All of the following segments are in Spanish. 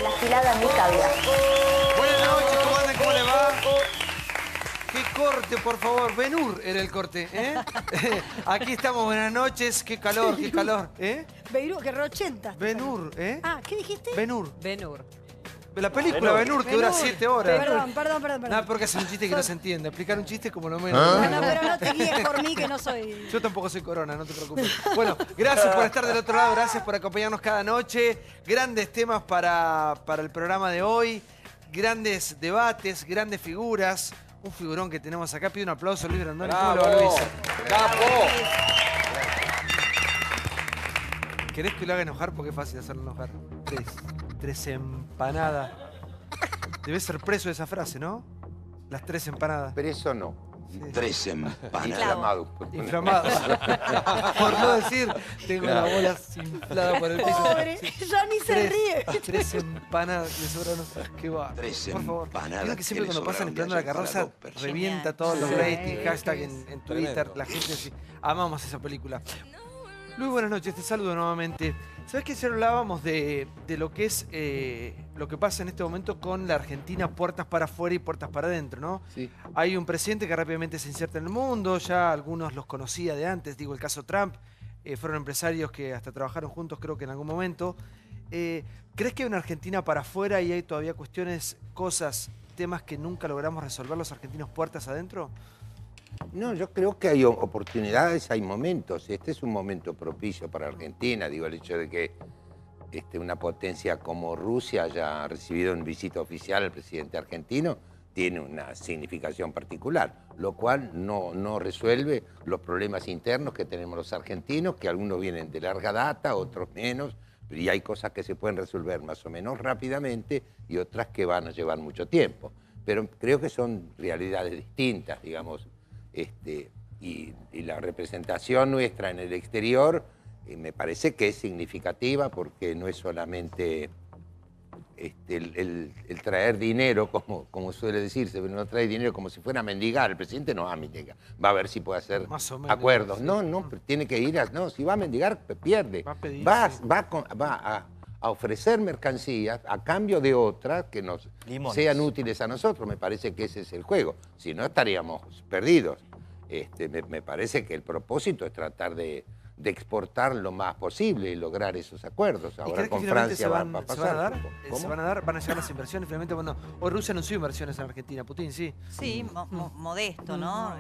a la afilada mi caviar. Buenas noches, ¿cómo andan? ¿Cómo les va? ¡Qué corte, por favor! Ben-Hur era el corte, ¿eh? Aquí estamos, buenas noches. ¡Qué calor, qué calor! ¿Eh? Ben-Hur, que R80. Ben-Hur, ¿eh? Ah, ¿qué dijiste? Ben-Hur. Ben-Hur. La película Ben-Hur que dura 7 horas. Perdón. Nada, porque es un chiste que no se entiende. Explicar un chiste como lo menos. No, pero no te guíes por mí, que no soy... Yo tampoco soy Corona, no te preocupes. Bueno, gracias por estar del otro lado, gracias por acompañarnos cada noche. Grandes temas para el programa de hoy. Grandes debates, grandes figuras. Un figurón que tenemos acá. Pido un aplauso, Luis Brandoni. ¿Cómo lo va, Luis? ¡Capo! ¿Querés que lo haga enojar? Porque es fácil hacerlo enojar. Tres empanadas. Debes ser preso de esa frase, ¿no? Las 3 empanadas. Pero eso no. Sí. 3 empanadas. Inflado. Inflamados. Por no decir, tengo la bola inflada por el piso. Pobre, ya ni se ríe. 3 empanadas que le sobraron. Qué va. 3 Por favor. empanadas Creo que siempre que le cuando pasan sobraron Esperando de la ayer para Carroza 2 personas. revienta todos los Sí. ratings, hashtag en Twitter, Tremendo. la gente así. Amamos esa película. Luis, buenas noches, te saludo nuevamente. ¿Sabes que ayer hablábamos de lo que es lo que pasa en este momento con la Argentina, puertas para afuera y puertas para adentro, ¿no? Sí. Hay un presidente que rápidamente se inserta en el mundo, ya algunos los conocía de antes, digo el caso Trump, fueron empresarios que hasta trabajaron juntos creo que en algún momento. ¿Crees que hay una Argentina para afuera y hay todavía cuestiones, cosas, temas que nunca logramos resolver los argentinos puertas adentro? No, yo creo que hay oportunidades, hay momentos. Este es un momento propicio para Argentina. Digo, el hecho de que una potencia como Rusia haya recibido en visita oficial al presidente argentino tiene una significación particular, lo cual no resuelve los problemas internos que tenemos los argentinos, que algunos vienen de larga data, otros menos, y hay cosas que se pueden resolver más o menos rápidamente y otras que van a llevar mucho tiempo. Pero creo que son realidades distintas, digamos. Y la representación nuestra en el exterior me parece que es significativa porque no es solamente el traer dinero, como suele decirse, pero no trae dinero como si fuera a mendigar. El presidente no va a mendigar, va a ver si puede hacer Más o menos, acuerdos. sí. No, pero tiene que ir no, si va a mendigar, pierde. Va a pedir, Va sí. a ofrecer mercancías a cambio de otras que nos Limones. sean útiles a nosotros. Me parece que ese es el juego. Si no, estaríamos perdidos. Me parece que el propósito es tratar de exportar lo más posible y lograr esos acuerdos. ¿Y Ahora crees que con finalmente Francia va a se van pasar. a dar? ¿Cómo? ¿Se van a dar? ¿Van a llegar las inversiones? Finalmente, bueno, hoy Rusia anunció inversiones en Argentina, Putin, sí. Sí, modesto, ¿no?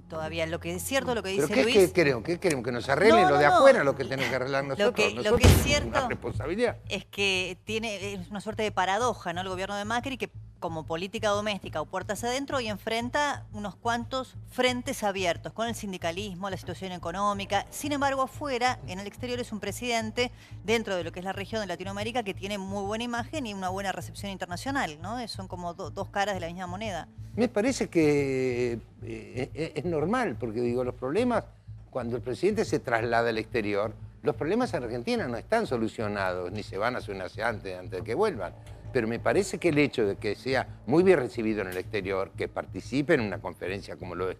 Todavía lo que es cierto, lo que ¿Pero dice qué Luis, queremos? ¿Qué queremos? ¿Que nos arreglen No, lo de no, no. afuera, lo que tenemos que arreglar nosotros? Lo que es Nosotros tenemos cierto una responsabilidad. es que es una suerte de paradoja, ¿no? El gobierno de Macri, que como política doméstica o puertas adentro, y enfrenta unos cuantos frentes abiertos con el sindicalismo, la situación económica. Sin embargo, afuera, en el exterior, es un presidente dentro de lo que es la región de Latinoamérica que tiene muy buena imagen y una buena recepción internacional, ¿no? Son como dos caras de la misma moneda. Me parece que es normal, porque digo, los problemas, cuando el presidente se traslada al exterior, los problemas en Argentina no están solucionados, ni se van a solucionarse antes de que vuelvan. Pero me parece que el hecho de que sea muy bien recibido en el exterior, que participe en una conferencia como lo es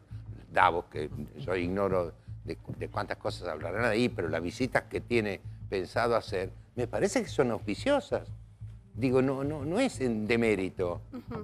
Davos, que yo ignoro de cuántas cosas hablarán ahí, pero las visitas que tiene pensado hacer, me parece que son auspiciosas. Digo, no es en demérito.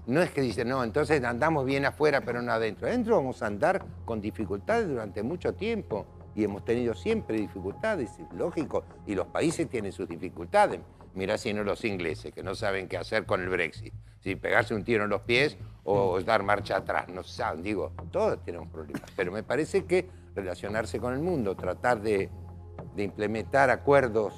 No es que dicen, no, entonces andamos bien afuera, pero no adentro. Adentro vamos a andar con dificultades durante mucho tiempo. Y hemos tenido siempre dificultades, lógico. Y los países tienen sus dificultades. Mirá si no los ingleses, que no saben qué hacer con el Brexit. Si pegarse un tiro en los pies o dar marcha atrás. No saben, digo, todos tenemos problemas. Pero me parece que relacionarse con el mundo, tratar de implementar acuerdos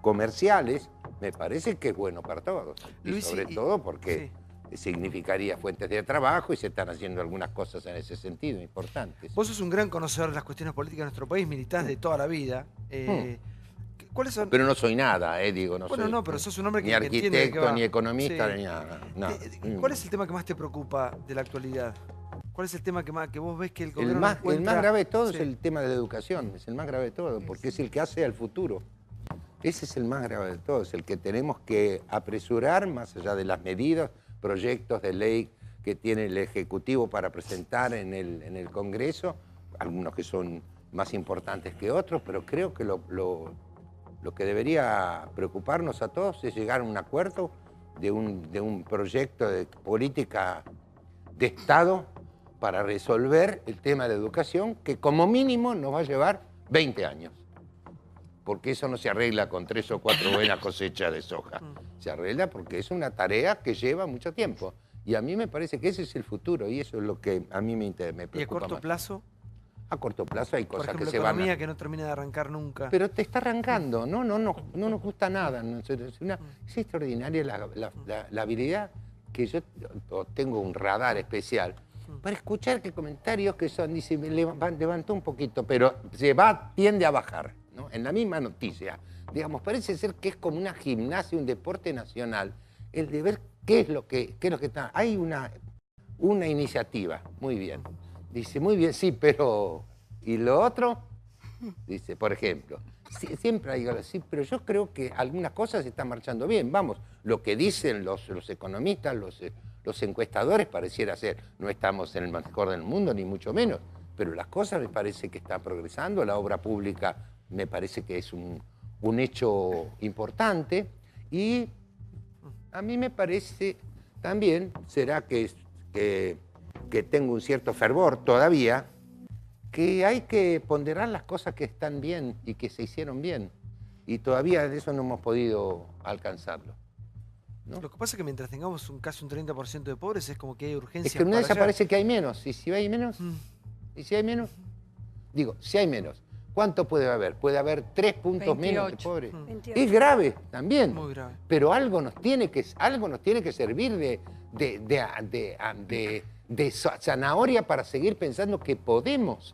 comerciales, me parece que es bueno para todos. Y Luis, sobre todo porque significaría fuentes de trabajo y se están haciendo algunas cosas en ese sentido importantes. Vos sos un gran conocedor de las cuestiones políticas de nuestro país, militás de toda la vida. ¿Cuáles son? Pero no soy nada, digo, no Bueno, soy no, pero sos un hombre ni que entiende de qué arquitecto, va. ni economista, Sí. ni nada. No. ¿Cuál es el tema que más te preocupa de la actualidad? ¿Cuál es el tema que vos ves que el El gobierno más grave de todo Sí. es el tema de la educación, es el más grave de todo, porque es el que hace al futuro. Ese es el más grave de todo, es el que tenemos que apresurar, más allá de las medidas, proyectos de ley que tiene el Ejecutivo para presentar en el Congreso, algunos que son más importantes que otros, pero creo que lo Lo que debería preocuparnos a todos es llegar a un acuerdo de un proyecto de política de Estado para resolver el tema de la educación, que como mínimo nos va a llevar 20 años. Porque eso no se arregla con 3 o 4 buenas cosechas de soja. Se arregla porque es una tarea que lleva mucho tiempo. Y a mí me parece que ese es el futuro y eso es lo que a mí me preocupa ¿Y a corto más. plazo? A corto plazo hay Por cosas ejemplo, que se van economía que no termina de arrancar nunca. Pero te está arrancando, no nos gusta nada. Es extraordinaria la habilidad que yo tengo un radar especial para escuchar que comentarios que son, dice, levantó un poquito, pero tiende a bajar, ¿no? En la misma noticia. Digamos, parece ser que es como una gimnasia, un deporte nacional, el de ver qué es lo que está. Hay una iniciativa, muy bien. Dice, muy bien, sí, pero... ¿Y lo otro? Dice, por ejemplo, siempre hay algo así, pero yo creo que algunas cosas están marchando bien. Vamos, lo que dicen los economistas, los encuestadores, pareciera ser, no estamos en el mejor del mundo, ni mucho menos, pero las cosas me parece que están progresando, la obra pública me parece que es un hecho importante y a mí me parece también, será que tengo un cierto fervor todavía, que hay que ponderar las cosas que están bien y que se hicieron bien. Y todavía de eso no hemos podido alcanzarlo, ¿no? Lo que pasa es que mientras tengamos casi un 30% de pobres es como que hay urgencia. Es que en una de esas parece que hay menos. ¿Y si hay menos? ¿Y si hay menos? Digo, si hay menos, ¿cuánto puede haber? Puede haber 3 puntos 28. menos de pobres. 28. Es grave también. Muy grave. Pero algo nos tiene que servir de zanahoria para seguir pensando que podemos.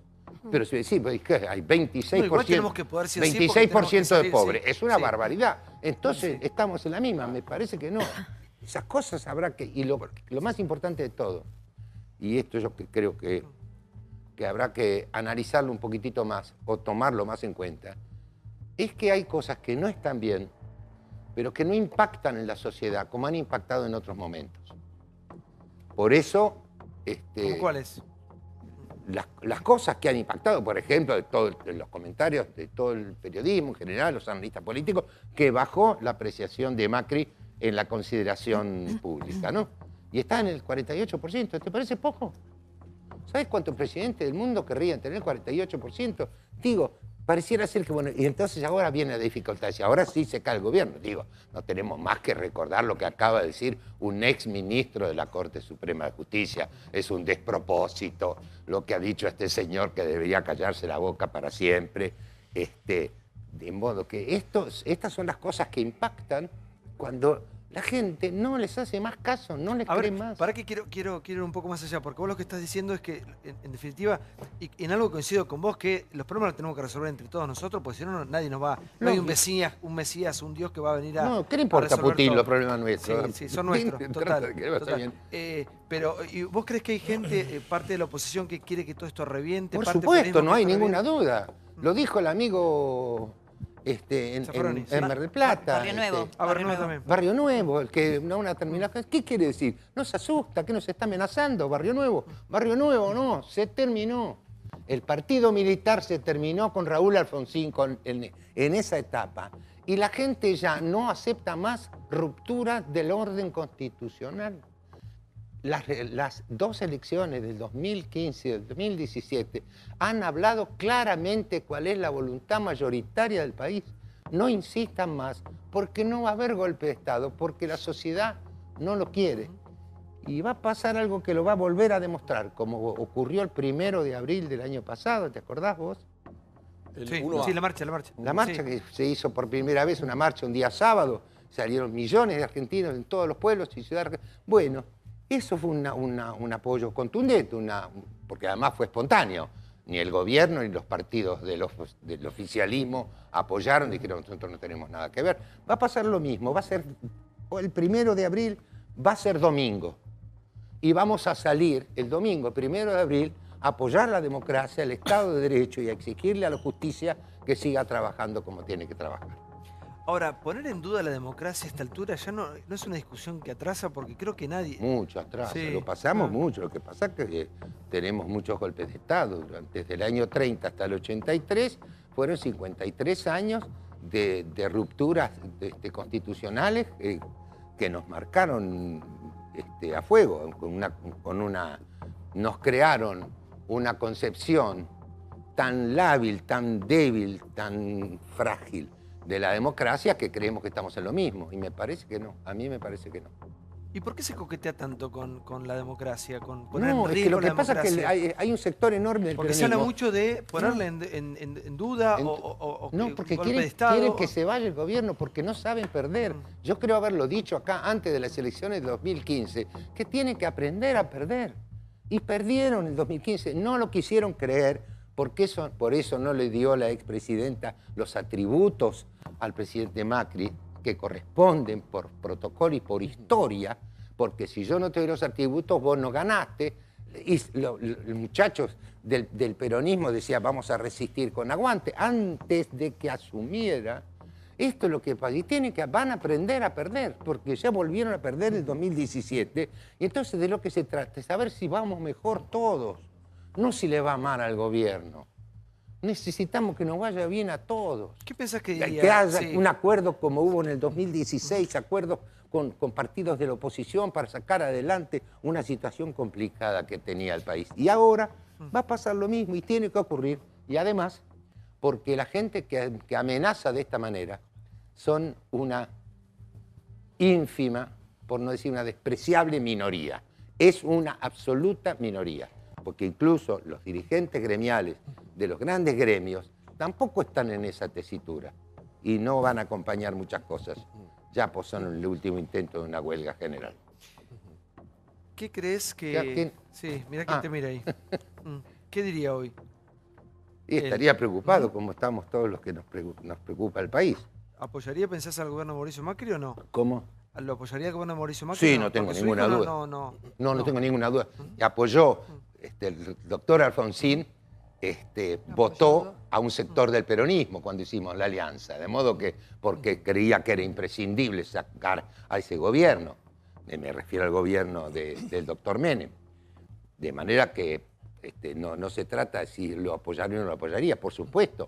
Pero si decimos que hay 26%, No, igual tenemos que poder, si así, 26% porque tenemos que de salir, pobres, sí, es una sí. barbaridad. Entonces Sí. estamos en la misma, me parece que no. Esas cosas habrá que... Y lo más importante de todo, y esto yo creo que habrá que analizarlo un poquitito más o tomarlo más en cuenta, es que hay cosas que no están bien, pero que no impactan en la sociedad como han impactado en otros momentos. Por eso... ¿Cómo cuáles? Las cosas que han impactado, por ejemplo, de los comentarios de todo el periodismo en general, los analistas políticos, que bajó la apreciación de Macri en la consideración pública, ¿no? Y está en el 48%. ¿Te parece poco? ¿Sabes cuántos presidentes del mundo querrían tener el 48%? Digo, pareciera ser que, bueno, y entonces ahora viene la dificultad. Y ahora sí se cae el gobierno. Digo, no tenemos más que recordar lo que acaba de decir un ex ministro de la Corte Suprema de Justicia. Es un despropósito lo que ha dicho este señor, que debería callarse la boca para siempre. De modo que estas son las cosas que impactan cuando la gente no les hace más caso, no les cree más. Para que quiero ir un poco más allá, porque vos lo que estás diciendo es que, en definitiva, y en algo coincido con vos, que los problemas los tenemos que resolver entre todos nosotros, porque si no, nadie nos va... No hay un Mesías, un Dios que va a venir a... No, ¿qué le importa a Putin todo. los problemas nuestros? Sí, son nuestros, Trata de total. que vaya bien. Pero, ¿y vos crees que hay gente, parte de la oposición, que quiere que todo esto reviente? Por parte del supuesto, peronismo no hay que esto ninguna reviente? duda. Lo dijo el amigo en Zaffaroni, sí. Mar del Plata. Barrio Nuevo. Barrio Nuevo también. Barrio Nuevo, el que una terminación. ¿Qué quiere decir? ¿Nos asusta? ¿Qué nos está amenazando? Barrio Nuevo. Barrio Nuevo no, se terminó. El partido militar se terminó con Raúl Alfonsín en esa etapa. Y la gente ya no acepta más ruptura del orden constitucional. Las dos elecciones del 2015 y del 2017 han hablado claramente cuál es la voluntad mayoritaria del país. No insistan más, porque no va a haber golpe de Estado, porque la sociedad no lo quiere. Y va a pasar algo que lo va a volver a demostrar, como ocurrió el 1 de abril del año pasado, ¿te acordás vos? Sí, la marcha. La marcha Sí. que se hizo por primera vez, una marcha un día sábado, salieron millones de argentinos en todos los pueblos y ciudades. Bueno, eso fue un apoyo contundente, porque además fue espontáneo. Ni el gobierno ni los partidos del oficialismo apoyaron, dijeron nosotros no tenemos nada que ver. Va a pasar lo mismo, va a ser el 1 de abril, va a ser domingo. Y vamos a salir el domingo, 1 de abril, a apoyar la democracia, el Estado de Derecho y a exigirle a la justicia que siga trabajando como tiene que trabajar. Ahora, poner en duda la democracia a esta altura ya no es una discusión que atrasa, porque creo que nadie... Mucho atrás, Sí. lo pasamos mucho. Lo que pasa es que tenemos muchos golpes de Estado. Desde el año 30 hasta el 83 fueron 53 años de rupturas constitucionales que nos marcaron a fuego, nos crearon una concepción tan lábil, tan débil, tan frágil de la democracia que creemos que estamos en lo mismo. Y me parece que no, a mí me parece que no. ¿Y por qué se coquetea tanto con la democracia? Con poner No, en es que riesgo lo que la pasa es que democracia? hay un sector enorme del Porque se habla peronismo. mucho de ponerla en duda o No, que porque golpe de quieren Estado. que se vaya el gobierno porque no saben perder. Yo creo haberlo dicho acá antes de las elecciones de 2015, que tienen que aprender a perder. Y perdieron en 2015, no lo quisieron creer, porque por eso no le dio la expresidenta los atributos al presidente Macri que corresponden por protocolo y por historia, porque si yo no te doy los atributos, vos no ganaste. Y los muchachos del peronismo decían, vamos a resistir con aguante, antes de que asumiera. Esto es lo que pasa. Y van a aprender a perder, porque ya volvieron a perder en el 2017. Y entonces de lo que se trata es saber si vamos mejor todos, no si le va mal al gobierno. Necesitamos que nos vaya bien a todos. ¿Qué pensás que diría? Que haya Sí. un acuerdo como hubo en el 2016, acuerdos con partidos de la oposición para sacar adelante una situación complicada que tenía el país. Y ahora va a pasar lo mismo y tiene que ocurrir. Y además, porque la gente que amenaza de esta manera son una ínfima, por no decir una despreciable minoría. Es una absoluta minoría, porque incluso los dirigentes gremiales de los grandes gremios tampoco están en esa tesitura y no van a acompañar muchas cosas. Ya pues son el último intento de una huelga general. ¿Qué crees que...? ¿Quién? Sí, mira quién te mira ahí. ¿Qué diría hoy? Y estaría preocupado, como estamos todos los que nos preocupa el país. ¿Apoyaría, pensás, al gobierno de Mauricio Macri o no? ¿Cómo? ¿Lo apoyaría el gobierno de Mauricio Macri? Sí, o no tengo Porque su ninguna hijo duda. No tengo ninguna duda. Apoyó, el doctor Alfonsín votó a un sector del peronismo cuando hicimos la alianza, de modo que, porque creía que era imprescindible sacar a ese gobierno, me refiero al gobierno del doctor Menem, de manera que no se trata de si lo apoyaría o no lo apoyaría, por supuesto.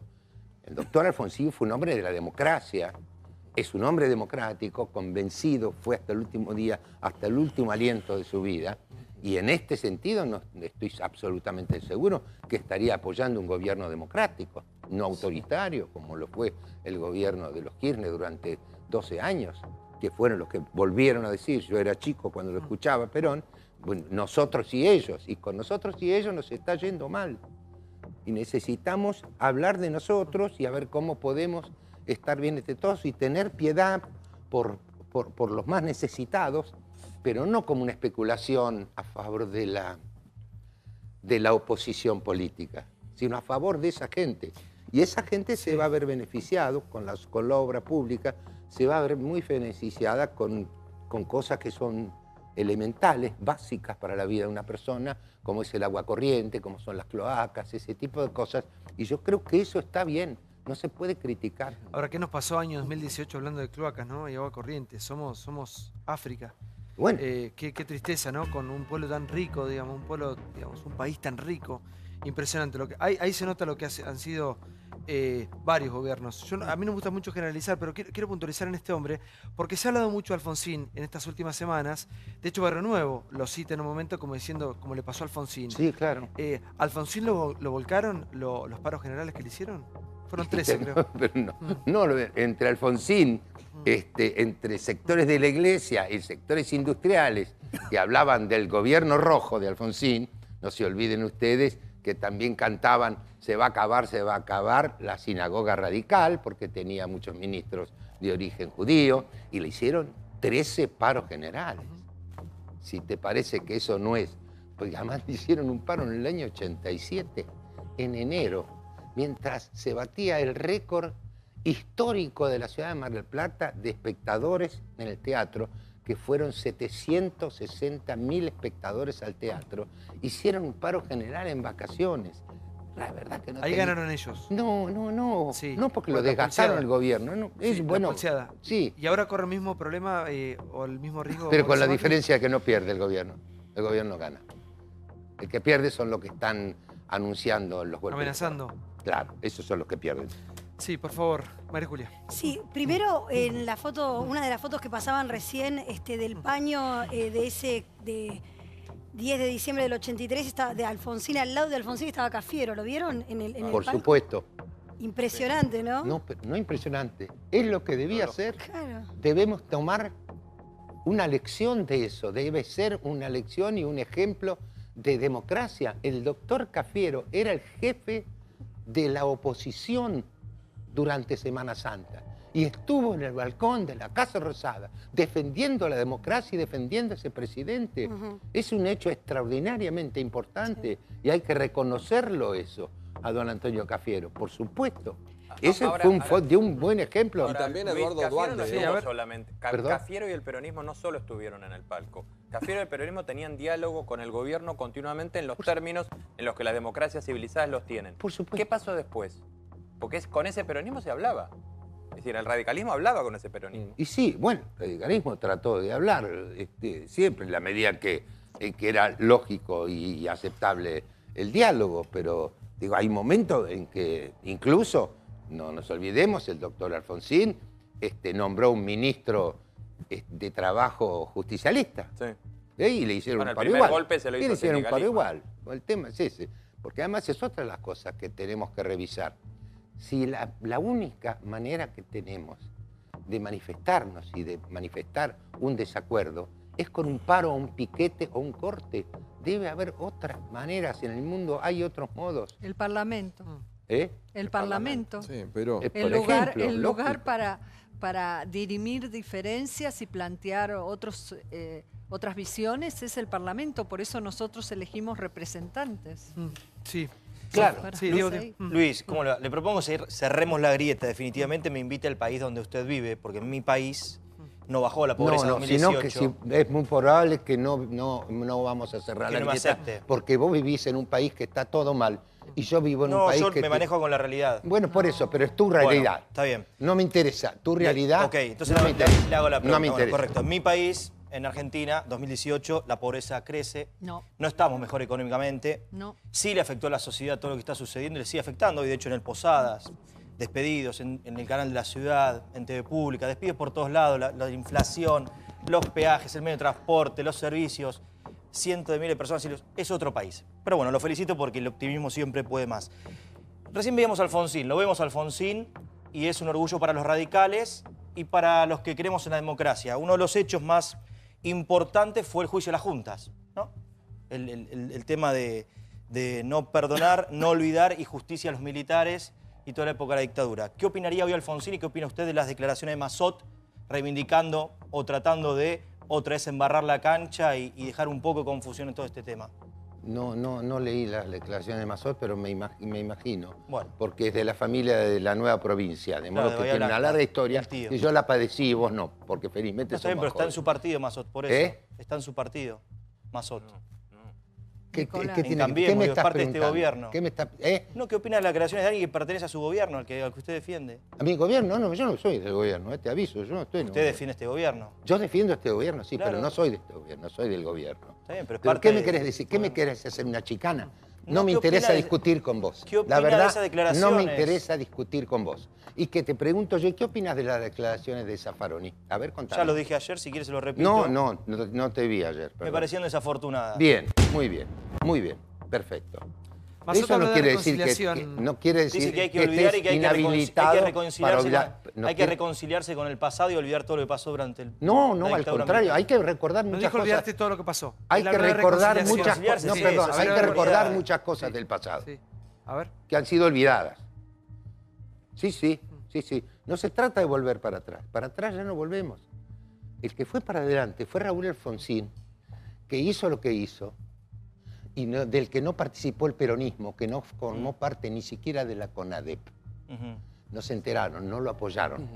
El doctor Alfonsín fue un hombre de la democracia, es un hombre democrático, convencido, fue hasta el último día, hasta el último aliento de su vida, y en este sentido no estoy absolutamente seguro que estaría apoyando un gobierno democrático, no autoritario, como lo fue el gobierno de los Kirchner durante 12 años, que fueron los que volvieron a decir, yo era chico cuando lo escuchaba Perón, bueno, nosotros y ellos, y con nosotros y ellos nos está yendo mal. Y necesitamos hablar de nosotros y a ver cómo podemos estar bien entre todos y tener piedad por los más necesitados, pero no como una especulación a favor de la oposición política, sino a favor de esa gente. Y esa gente se va a ver beneficiado con la obra pública, se va a ver muy beneficiada con cosas que son elementales, básicas para la vida de una persona, como es el agua corriente, como son las cloacas, ese tipo de cosas. Y yo creo que eso está bien, no se puede criticar. Ahora, ¿qué nos pasó año 2018 hablando de cloacas, ¿no? Y agua corriente. Somos África. Bueno, Qué tristeza, ¿no? Con un pueblo tan rico, digamos, un país tan rico. Impresionante. Ahí se nota lo que han sido varios gobiernos. A mí no me gusta mucho generalizar, pero quiero puntualizar en este hombre, porque se ha hablado mucho de Alfonsín en estas últimas semanas. De hecho, Barrio Nuevo lo cita en un momento como diciendo, como le pasó a Alfonsín. sí, claro. ¿Alfonsín lo volcaron los paros generales que le hicieron? Fueron 13, creo. Pero no, entre Alfonsín, entre sectores de la iglesia y sectores industriales que hablaban del gobierno rojo de Alfonsín, no se olviden ustedes que también cantaban se va a acabar la sinagoga radical, porque tenía muchos ministros de origen judío, y le hicieron 13 paros generales. Si te parece que eso no es, porque además le hicieron un paro en el año 87, en enero, mientras se batía el récord histórico de la ciudad de Mar del Plata de espectadores en el teatro, que fueron 760.000 espectadores al teatro, hicieron un paro general en vacaciones. La verdad que no Ahí ganaron ellos. No, Sí. no porque Bueno, lo la desgastaron pulseada. el gobierno. No, es Sí, la bueno. pulseada. Sí, Y ahora corre el mismo problema o el mismo riesgo. pero con la Mauricio Macri. diferencia de que no pierde el gobierno. El gobierno gana. El que pierde son los que están anunciando los golpes. Amenazando. Claro, esos son los que pierden. Sí, por favor, María Julia. Sí, primero en la foto, una de las fotos que pasaban recién del paño de ese de 10 de diciembre del 83 estaba de Alfonsín, al lado de Alfonsín estaba Cafiero, ¿lo vieron? En el Por palco? supuesto. Impresionante, ¿no? No, no impresionante. Es lo que debía ser. Claro. Debemos tomar una lección de eso. Debe ser una lección y un ejemplo de democracia. El doctor Cafiero era el jefe de la oposición durante Semana Santa y estuvo en el balcón de la Casa Rosada defendiendo la democracia y defendiendo a ese presidente. Es un hecho extraordinariamente importante y hay que reconocerlo eso a don Antonio Cafiero, por supuesto. Ese fue un buen ejemplo. Y también Eduardo Cafiero Duarte. no Sí, estuvo a ver. solamente. ¿Perdón? Cafiero y el peronismo no solo estuvieron en el palco. Cafiero y el peronismo tenían diálogo con el gobierno continuamente en los términos en los que las democracias civilizadas los tienen. Por supuesto. ¿Qué pasó después? Porque con ese peronismo se hablaba. Es decir, el radicalismo hablaba con ese peronismo. Y sí, bueno, el radicalismo trató de hablar siempre en la medida en que era lógico y aceptable el diálogo, pero digo, hay momentos en que incluso, no nos olvidemos, el doctor Alfonsín nombró un ministro de trabajo justicialista. Sí. Y le hicieron Bueno, un el paro primer igual. golpe se lo Y hizo le el hicieron un paro sindicalismo. igual. El tema es ese. Porque además es otra de las cosas que tenemos que revisar. Si la única manera que tenemos de manifestarnos y de manifestar un desacuerdo es con un paro, un piquete o un corte, debe haber otras maneras. En el mundo hay otros modos. El Parlamento. ¿Eh? El Parlamento. Sí, pero Por El lugar, ejemplo, el lugar lógico. para dirimir diferencias y plantear otras visiones es el Parlamento. Por eso nosotros elegimos representantes. Sí. Claro. Sí, Diego. Luis, ¿cómo le propongo cerremos la grieta. Definitivamente me invite al país donde usted vive, porque en mi país no bajó la pobreza en No, 2018. sino que es muy probable que no vamos a cerrar Que la no me grieta, acepte. porque vos vivís en un país que está todo mal y yo vivo en un país yo que... me manejo con la realidad. Bueno, por eso, pero es tu Bueno, realidad. está bien. No me interesa. Tu realidad Ok, entonces no me interesa. le hago la pregunta. No me Bueno, interesa. correcto. En mi país, en Argentina, 2018, la pobreza crece. No. No estamos mejor económicamente. No. Sí le afectó a la sociedad todo lo que está sucediendo y le sigue afectando. Y de hecho en el Posadas, despedidos en el canal de la ciudad, en TV Pública, despidos por todos lados, la inflación, los peajes, el medio de transporte, los servicios, cientos de miles de personas. Es otro país. Pero bueno, lo felicito porque el optimismo siempre puede más. Recién veíamos a Alfonsín, lo vemos a Alfonsín y es un orgullo para los radicales y para los que creemos en la democracia. Uno de los hechos más importantes fue el juicio de las juntas, ¿no? El tema de no perdonar, no olvidar y justicia a los militares y toda la época de la dictadura. ¿Qué opinaría hoy Alfonsín y qué opina usted de las declaraciones de Massot reivindicando o tratando de otra vez embarrar la cancha y dejar un poco de confusión en todo este tema? No leí las declaraciones de Massot, pero me imagino. Bueno. Porque es de la familia de la nueva provincia, de modo Claro, de que Bahía tiene una Blanca, larga historia. el tío. Y yo la padecí y vos no, porque felizmente No, está bien, somos pero está en jóvenes. su partido Massot, por eso. ¿Eh? Está en su partido, Massot. Nicolás. ¿Qué tiene- Cambiemos, qué me digo, estás parte de este preguntando? gobierno. ¿Qué me está, No, ¿qué opina de las declaraciones de alguien que pertenece a su gobierno, al que usted defiende? ¿A mi gobierno? No, yo no soy del gobierno, te aviso, yo no estoy en el Usted gobierno. defiende este gobierno. Yo defiendo este gobierno, sí, Claro. pero no soy de este gobierno, soy del gobierno. Está bien, pero es ¿Pero parte qué me de- querés decir? ¿Qué me Bueno. querés hacer? ¿Una chicana? No, No me ¿qué interesa opina de- discutir con vos. ¿Qué opina La de verdad, esas declaraciones? no me interesa discutir con vos. Y que te pregunto yo, ¿qué opinas de las declaraciones de Zaffaroni? A ver, contame. Ya lo dije ayer, si quiere se lo repito. No te vi ayer. Me perdón. parecieron desafortunadas. Bien, muy bien, perfecto. Massot Eso habló no de quiere decir que reconciliación. no quiere decir Dice que hay que estés olvidar y que hay que inhabilitado para reconciliarse, olvidar. No hay que quiere- reconciliarse con el pasado y olvidar todo lo que pasó durante el No, la al dictadura contrario, militar. hay que recordar No muchas dijo cosas. olvidarte todo lo que pasó. Hay Él que habló de recordar reconciliación. muchas cosas. Reconciliarse, No, sí, perdón, eso, hay sí, que es recordar verdad. muchas cosas Sí, del pasado Sí. A ver. que han sido olvidadas. Sí. No se trata de volver para atrás. Para atrás ya no volvemos. El que fue para adelante fue Raúl Alfonsín, que hizo lo que hizo y del que no participó el peronismo, que no formó parte ni siquiera de la CONADEP. Ujú. No se enteraron, no lo apoyaron.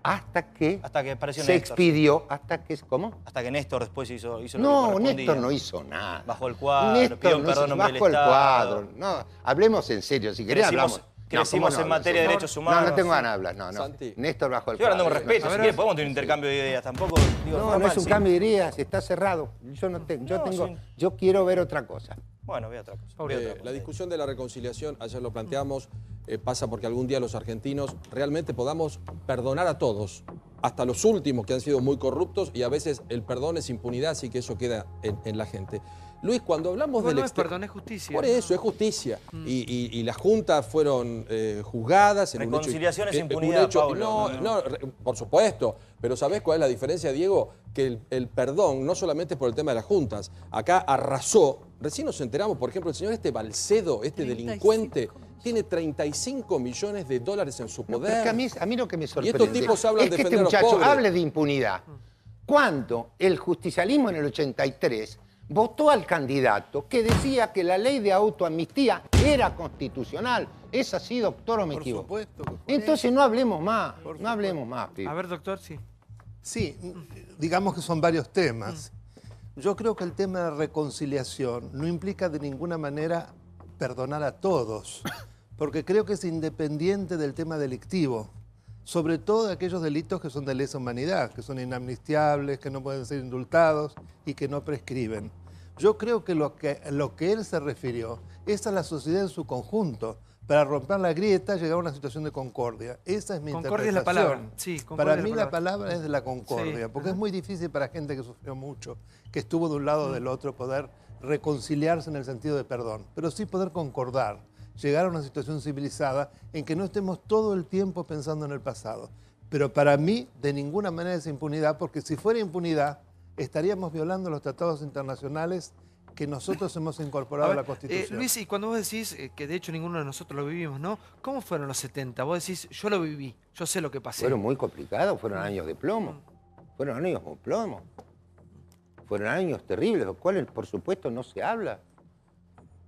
Hasta que Hasta que apareció se Néstor. expidió, hasta que... ¿Cómo? Hasta que Néstor después hizo lo que No, correspondía. Néstor no hizo nada. Bajó el cuadro, pidió no perdón en nombre del bajó el Estado. cuadro. No, hablemos en serio. Si querés Crecimos- hablamos. crecimos en materia de derechos humanos. No tengo ganas de hablar, no. Santi. Néstor bajo el Estoy hablando con cuadro. respeto, si quieres podemos tener un intercambio de ideas, tampoco digo... No es un sí. cambio de ideas, está cerrado. Yo quiero ver otra cosa. Bueno, voy a otra cosa. La discusión de la reconciliación, ayer lo planteamos, pasa porque algún día los argentinos realmente podamos perdonar a todos, hasta los últimos que han sido muy corruptos, y a veces el perdón es impunidad, así que eso queda en la gente. Luis, cuando hablamos del... No es perdón, es justicia. Por eso, es justicia. Y las juntas fueron juzgadas en Reconciliación un es hecho... impunidad, Paulo. No, por supuesto. Pero ¿sabés cuál es la diferencia, Diego? Que el perdón no solamente es por el tema de las juntas. Acá arrasó. Recién nos enteramos, por ejemplo, el señor Balcedo, 35. Delincuente, tiene 35 millones de dólares en su poder. Pero es que a mí lo que me sorprende estos tipos hablan es de que este defender a los muchacho pobres. hable de impunidad. Cuando el justicialismo en el 83 votó al candidato que decía que la ley de autoamnistía era constitucional. ¿Es así, doctor, o me equivoco? Por supuesto. Entonces no hablemos más, no hablemos más, pibe. A ver, doctor, sí. Sí, digamos que son varios temas. Yo creo que el tema de reconciliación no implica de ninguna manera perdonar a todos, porque creo que es independiente del tema delictivo, sobre todo de aquellos delitos que son de lesa humanidad, que son inamnistiables, que no pueden ser indultados y que no prescriben. Yo creo que lo que él se refirió es a la sociedad en su conjunto, para romper la grieta, llegar a una situación de concordia. Esa es mi Concordia es interpretación. la palabra. Sí, concordia Para es mí la la palabra es de la concordia, Sí. porque es muy difícil para gente que sufrió mucho, que estuvo de un lado o del otro, poder reconciliarse en el sentido de perdón, pero sí poder concordar, llegar a una situación civilizada en que no estemos todo el tiempo pensando en el pasado. Pero para mí, de ninguna manera es impunidad, porque si fuera impunidad, estaríamos violando los tratados internacionales que nosotros hemos incorporado a la Constitución. Luis, y cuando vos decís, que de hecho ninguno de nosotros lo vivimos, ¿no? ¿Cómo fueron los 70? Vos decís, yo lo viví, yo sé lo que pasé. Fueron muy complicados, fueron años de plomo. Fueron años de plomo. Fueron años terribles, de los cuales, por supuesto, no se habla.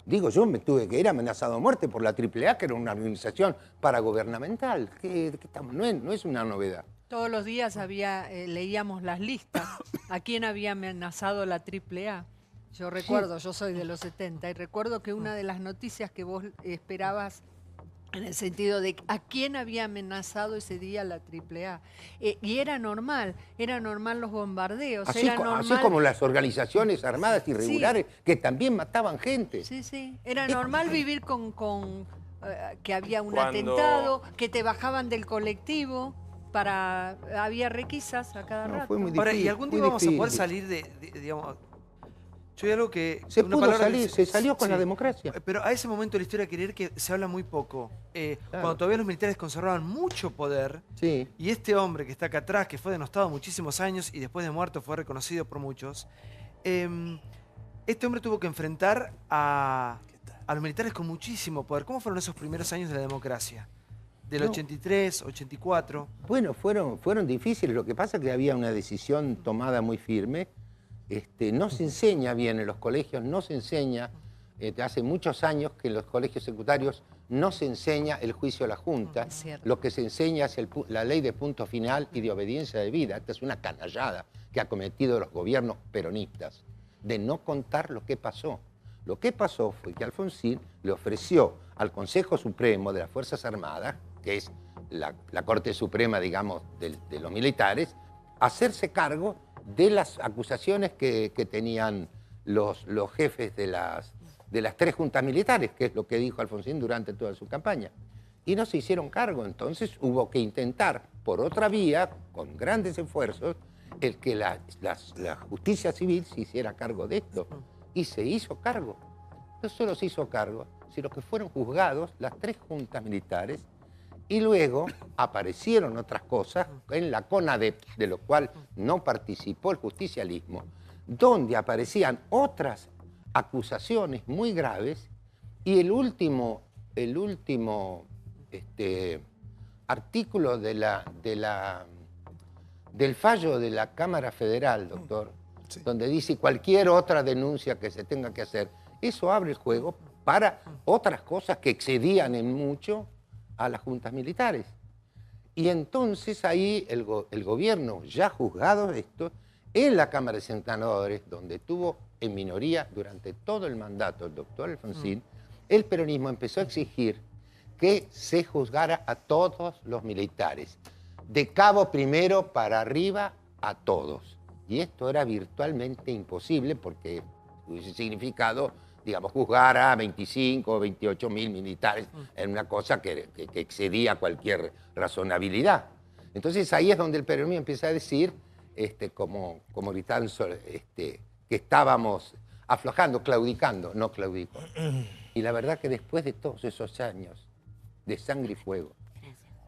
Digo, yo me tuve que ir amenazado a muerte por la AAA, que era una organización paragubernamental. No es una novedad. Todos los días leíamos las listas. ¿A quién había amenazado la AAA? Yo recuerdo, yo soy de los 70, y recuerdo que una de las noticias que vos esperabas en el sentido de a quién había amenazado ese día la AAA. Y era normal los bombardeos. Así como las organizaciones armadas irregulares que también mataban gente. Sí, sí. Era normal vivir con que había un Cuando- atentado, que te bajaban del colectivo. Había requisas a cada rato. Fue muy Ahora, ¿y difícil, algún día muy vamos a poder difícil. salir digamos... Yo hay algo que... Se una pudo palabra salir, que se salió con sí. la democracia. Pero a ese momento de la historia querer que se habla muy poco. Cuando todavía los militares conservaban mucho poder, Sí. y este hombre que está acá atrás, que fue denostado muchísimos años y después de muerto fue reconocido por muchos, este hombre tuvo que enfrentar a los militares con muchísimo poder. ¿Cómo fueron esos primeros años de la democracia? Del 83, 84. Bueno, fueron difíciles. Lo que pasa es que había una decisión tomada muy firme. No se enseña bien en los colegios, no se enseña, hace muchos años que en los colegios secundarios no se enseña el juicio a la Junta. Es cierto. Lo que se enseña es la ley de punto final y de obediencia debida. Esta es una canallada que ha cometido los gobiernos peronistas, de no contar lo que pasó. Lo que pasó fue que Alfonsín le ofreció al Consejo Supremo de las Fuerzas Armadas, que es la Corte Suprema, digamos, de los militares, hacerse cargo de las acusaciones que tenían los jefes de las 3 juntas militares, que es lo que dijo Alfonsín durante toda su campaña. Y no se hicieron cargo, entonces hubo que intentar, por otra vía, con grandes esfuerzos, el que la justicia civil se hiciera cargo de esto. Y se hizo cargo. No solo se hizo cargo, sino que fueron juzgados las 3 juntas militares. Y luego aparecieron otras cosas en la CONADEP, de lo cual no participó el justicialismo, donde aparecían otras acusaciones muy graves, y el último artículo del fallo de la Cámara Federal, doctor, donde dice cualquier otra denuncia que se tenga que hacer, eso abre el juego para otras cosas que excedían en mucho a las juntas militares. Y entonces ahí el gobierno, ya juzgado de esto, en la Cámara de Senadores, donde tuvo en minoría durante todo el mandato el doctor Alfonsín, el peronismo empezó a exigir que se juzgara a todos los militares, de cabo primero para arriba a todos. Y esto era virtualmente imposible porque hubiese significado, digamos, juzgar a 25 o 28 mil militares en una cosa que excedía cualquier razonabilidad. Entonces ahí es donde el peronismo empieza a decir, como gritando, que estábamos aflojando, claudicando, no claudicó. Y la verdad que después de todos esos años de sangre y fuego,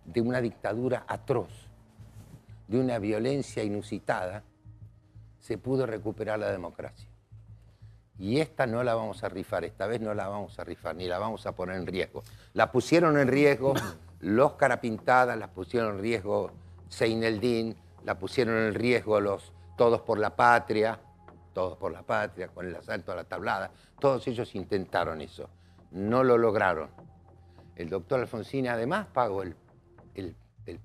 de una dictadura atroz, de una violencia inusitada, se pudo recuperar la democracia. Y esta no la vamos a rifar, esta vez no la vamos a rifar, ni la vamos a poner en riesgo. La pusieron en riesgo los Carapintadas, la pusieron en riesgo Seineldín, la pusieron en riesgo los Todos por la Patria, con el asalto a la Tablada. Todos ellos intentaron eso, no lo lograron. El doctor Alfonsín además pagó el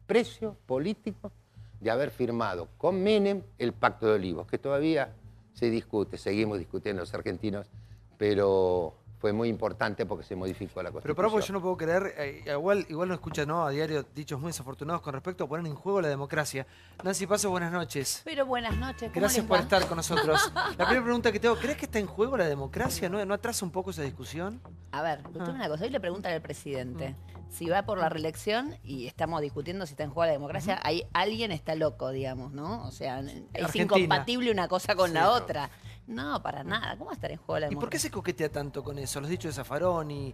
precio político de haber firmado con Menem el Pacto de Olivos, que todavía se discute, seguimos discutiendo los argentinos, pero fue muy importante porque se modificó la Constitución. Pero para vos yo no puedo creer, igual no escucha, ¿no?, a diario dichos muy desafortunados con respecto a poner en juego la democracia. Nancy Paso, buenas noches. Pero buenas noches, ¿cómo Gracias les por va? estar con nosotros. La primera pregunta que tengo, ¿crees que está en juego la democracia? ¿No atrasa un poco esa discusión? A ver, escuchame una cosa. Hoy le preguntan al presidente si va por la reelección y estamos discutiendo si está en juego la democracia. Ahí alguien está loco, digamos, ¿no? O sea, es Argentina. incompatible una cosa con Sí, la claro. otra. No, para nada. ¿Cómo va a estar en juego la ¿Y democracia? por qué se coquetea tanto con eso? Los dichos de Zaffaroni,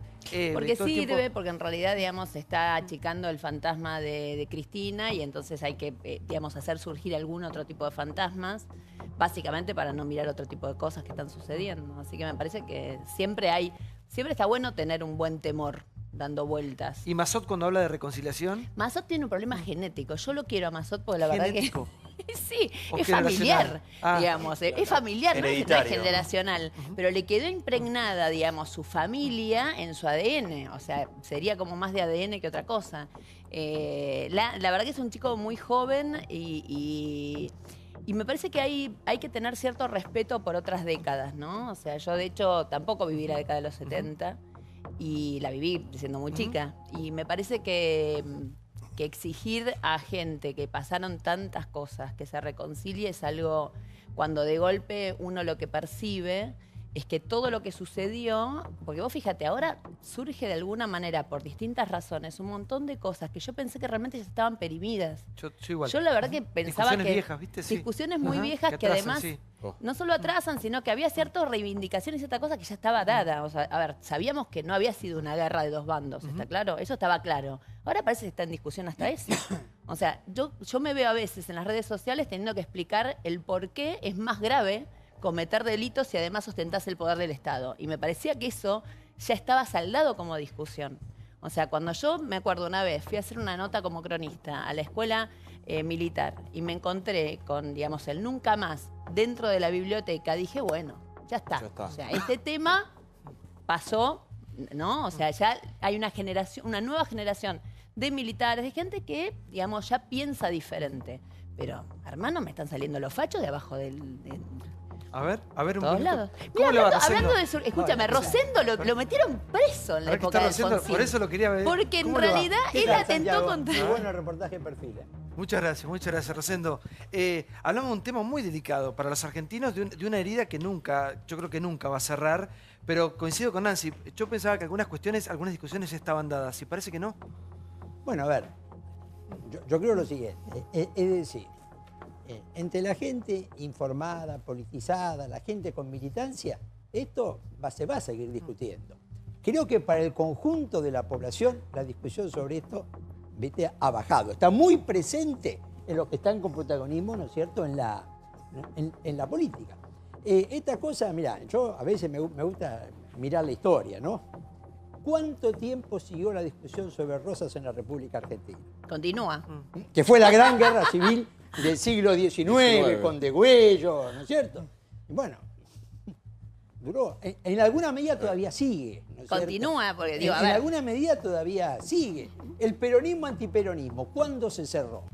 Porque todo el sirve, tiempo- porque en realidad, digamos, se está achicando el fantasma de Cristina y entonces hay que, digamos, hacer surgir algún otro tipo de fantasmas, básicamente para no mirar otro tipo de cosas que están sucediendo. Así que me parece que siempre está bueno tener un buen temor dando vueltas. ¿Y Massot cuando habla de reconciliación? Massot tiene un problema genético. Yo lo quiero a Massot porque la ¿Genético? verdad que... Sí, ¿O es generacional? familiar, Ah. digamos. Es familiar, no es Hereditario. generacional. Pero le quedó impregnada, digamos, su familia en su ADN. O sea, sería como más de ADN que otra cosa. La verdad que es un chico muy joven y me parece que hay que tener cierto respeto por otras décadas, ¿no? O sea, yo de hecho tampoco viví la década de los 70 y la viví siendo muy chica. Y me parece que exigir a gente que pasaron tantas cosas, que se reconcilie, es algo, cuando de golpe uno lo que percibe es que todo lo que sucedió, porque vos fíjate, ahora surge de alguna manera, por distintas razones, un montón de cosas que yo pensé que realmente ya estaban perimidas. Yo igual. Yo la verdad que pensaba Discusiones que... viejas, ¿viste? Sí. Discusiones muy Ajá, viejas que atrasan, además sí. no solo atrasan, sino que había ciertas reivindicaciones y cierta cosa que ya estaba dada. O sea, a ver, sabíamos que no había sido una guerra de dos bandos, ¿está claro? Eso estaba claro. Ahora parece que está en discusión hasta eso. O sea, yo me veo a veces en las redes sociales teniendo que explicar el por qué es más grave cometer delitos y además ostentás el poder del Estado. Y me parecía que eso ya estaba saldado como discusión. O sea, cuando yo me acuerdo una vez, fui a hacer una nota como cronista a la escuela militar y me encontré con, digamos, el nunca más dentro de la biblioteca, dije, bueno, ya está. Ya está. O sea, este tema pasó, ¿no? O sea, ya hay una generación, una nueva generación de militares, de gente que, digamos, ya piensa diferente. Pero, hermano, me están saliendo los fachos de abajo del... A ver un todos poquito. lados. ¿Cómo Mira, le va, hablando Rosendo? de escúchame, Rosendo lo metieron preso en la Ahora que época está de Rosendo, Alfonsín. por eso lo quería ver. Porque en ¿Cómo le va? realidad ¿Qué él tal, atentó Santiago? contra... Muy bueno el reportaje en Perfil. Muchas gracias, Rosendo. Hablamos de un tema muy delicado para los argentinos, de una herida que yo creo que nunca va a cerrar, pero coincido con Nancy. Yo pensaba que algunas discusiones ya estaban dadas, y parece que no. Bueno, a ver, yo creo lo siguiente, es decir, entre la gente informada, politizada, la gente con militancia, esto se va a seguir discutiendo. Creo que para el conjunto de la población la discusión sobre esto, ¿viste?, ha bajado. Está muy presente en los que están con protagonismo, ¿no es cierto?, en la política. Esta cosa, mira, yo a veces me gusta mirar la historia, ¿no? ¿Cuánto tiempo siguió la discusión sobre Rosas en la República Argentina? Continúa. Que fue la gran guerra civil del siglo XIX, con Degüello, ¿no es cierto? Y bueno, duró. En alguna medida todavía sigue, ¿no es cierto? Continúa, porque digo, a En ver. alguna medida todavía sigue. El peronismo-antiperonismo, ¿cuándo se cerró?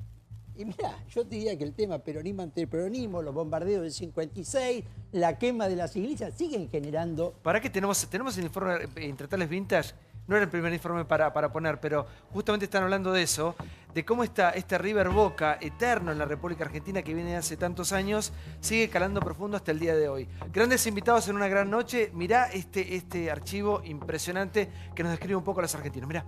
Y mirá, yo te diría que el tema peronismo-antiperonismo, los bombardeos del 56, la quema de las iglesias, siguen generando... ¿Para qué tenemos el informe Intratales Vintage? no era el primer informe para poner, pero justamente están hablando de eso, de cómo este River Boca eterno en la República Argentina que viene de hace tantos años, sigue calando profundo hasta el día de hoy. Grandes invitados en una gran noche. Mirá este archivo impresionante que nos describe un poco a los argentinos. Mirá.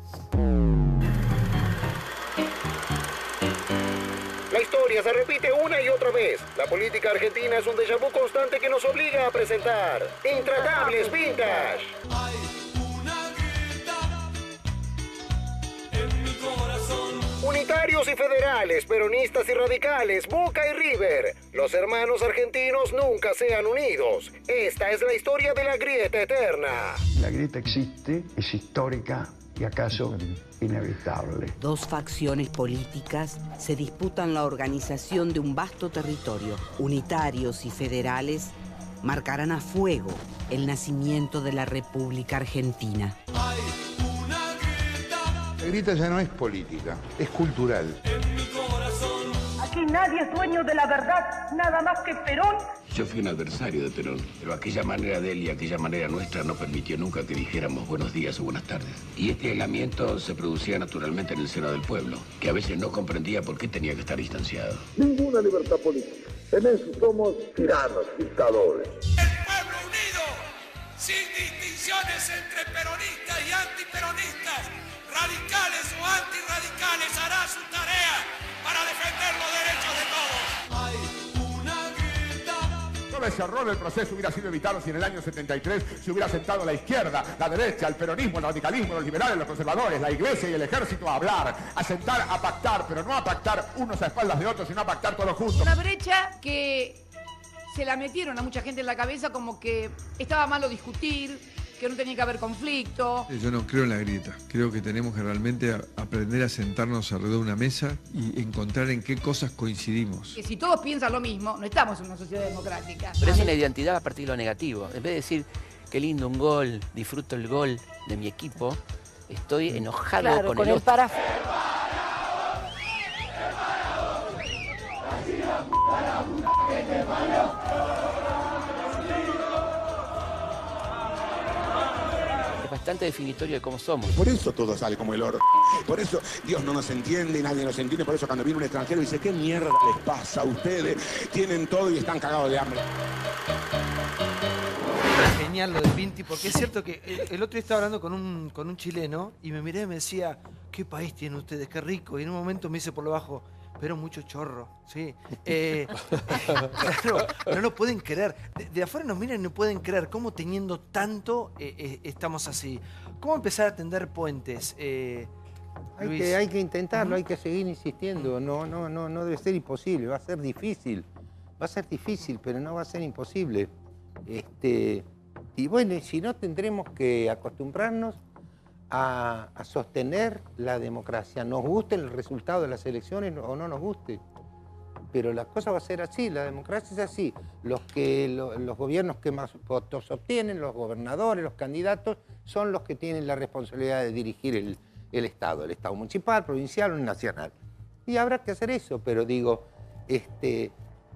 La historia se repite una y otra vez. La política argentina es un déjà vu constante que nos obliga a presentar Intratables Vintage. Unitarios y federales, peronistas y radicales, Boca y River. Los hermanos argentinos nunca se han unidos. Esta es la historia de la grieta eterna. La grieta existe, es histórica y acaso inevitable. Dos facciones políticas se disputan la organización de un vasto territorio. Unitarios y federales marcarán a fuego el nacimiento de la República Argentina. La grieta ya no es política, es cultural. Aquí nadie es dueño de la verdad, nada más que Perón. Yo fui un adversario de Perón, pero aquella manera de él y aquella manera nuestra no permitió nunca que dijéramos buenos días o buenas tardes. Y este aislamiento se producía naturalmente en el seno del pueblo, que a veces no comprendía por qué tenía que estar distanciado. Ninguna libertad política. En eso somos tiranos, dictadores. El pueblo unido, sin distinciones entre peronistas y antiperonistas, radicales o antirradicales, hará su tarea para defender los derechos de todos. Hay una grieta. Todo ese horror del proceso hubiera sido evitado si en el año 73 se hubiera sentado la izquierda, la derecha, el peronismo, el radicalismo, los liberales, los conservadores, la iglesia y el ejército a hablar, a sentar, a pactar, pero no a pactar unos a espaldas de otros, sino a pactar todos juntos. Una brecha que se la metieron a mucha gente en la cabeza como que estaba malo discutir, que no tenía que haber conflicto. Yo no creo en la grieta. Creo que tenemos que realmente aprender a sentarnos alrededor de una mesa y encontrar en qué cosas coincidimos. Que si todos piensan lo mismo, no estamos en una sociedad democrática. Pero es una identidad a partir de lo negativo. En vez de decir, qué lindo un gol, disfruto el gol de mi equipo, estoy enojado con el otro. Es bastante definitorio de cómo somos. Por eso todo sale como el oro. Por eso Dios no nos entiende, nadie nos entiende. Por eso cuando viene un extranjero dice, ¿qué mierda les pasa a ustedes? Tienen todo y están cagados de hambre. Genial lo de Vinti, porque es cierto que el otro día estaba hablando con un chileno y me miré y me decía, ¿qué país tienen ustedes? Qué rico. Y en un momento me dice por lo bajo, pero mucho chorro, sí. Claro, no lo pueden creer. De afuera nos miran y no pueden creer cómo teniendo tanto estamos así. ¿Cómo empezar a tender puentes? Hay que intentarlo, hay que seguir insistiendo. No debe ser imposible, va a ser difícil. Va a ser difícil, pero no va a ser imposible. Y bueno, si no, tendremos que acostumbrarnos a sostener la democracia. Nos guste el resultado de las elecciones o no nos guste. Pero la cosa va a ser así, la democracia es así. Los gobiernos que más votos obtienen, los gobernadores, los candidatos, son los que tienen la responsabilidad de dirigir el Estado municipal, provincial o nacional. Y habrá que hacer eso, pero digo,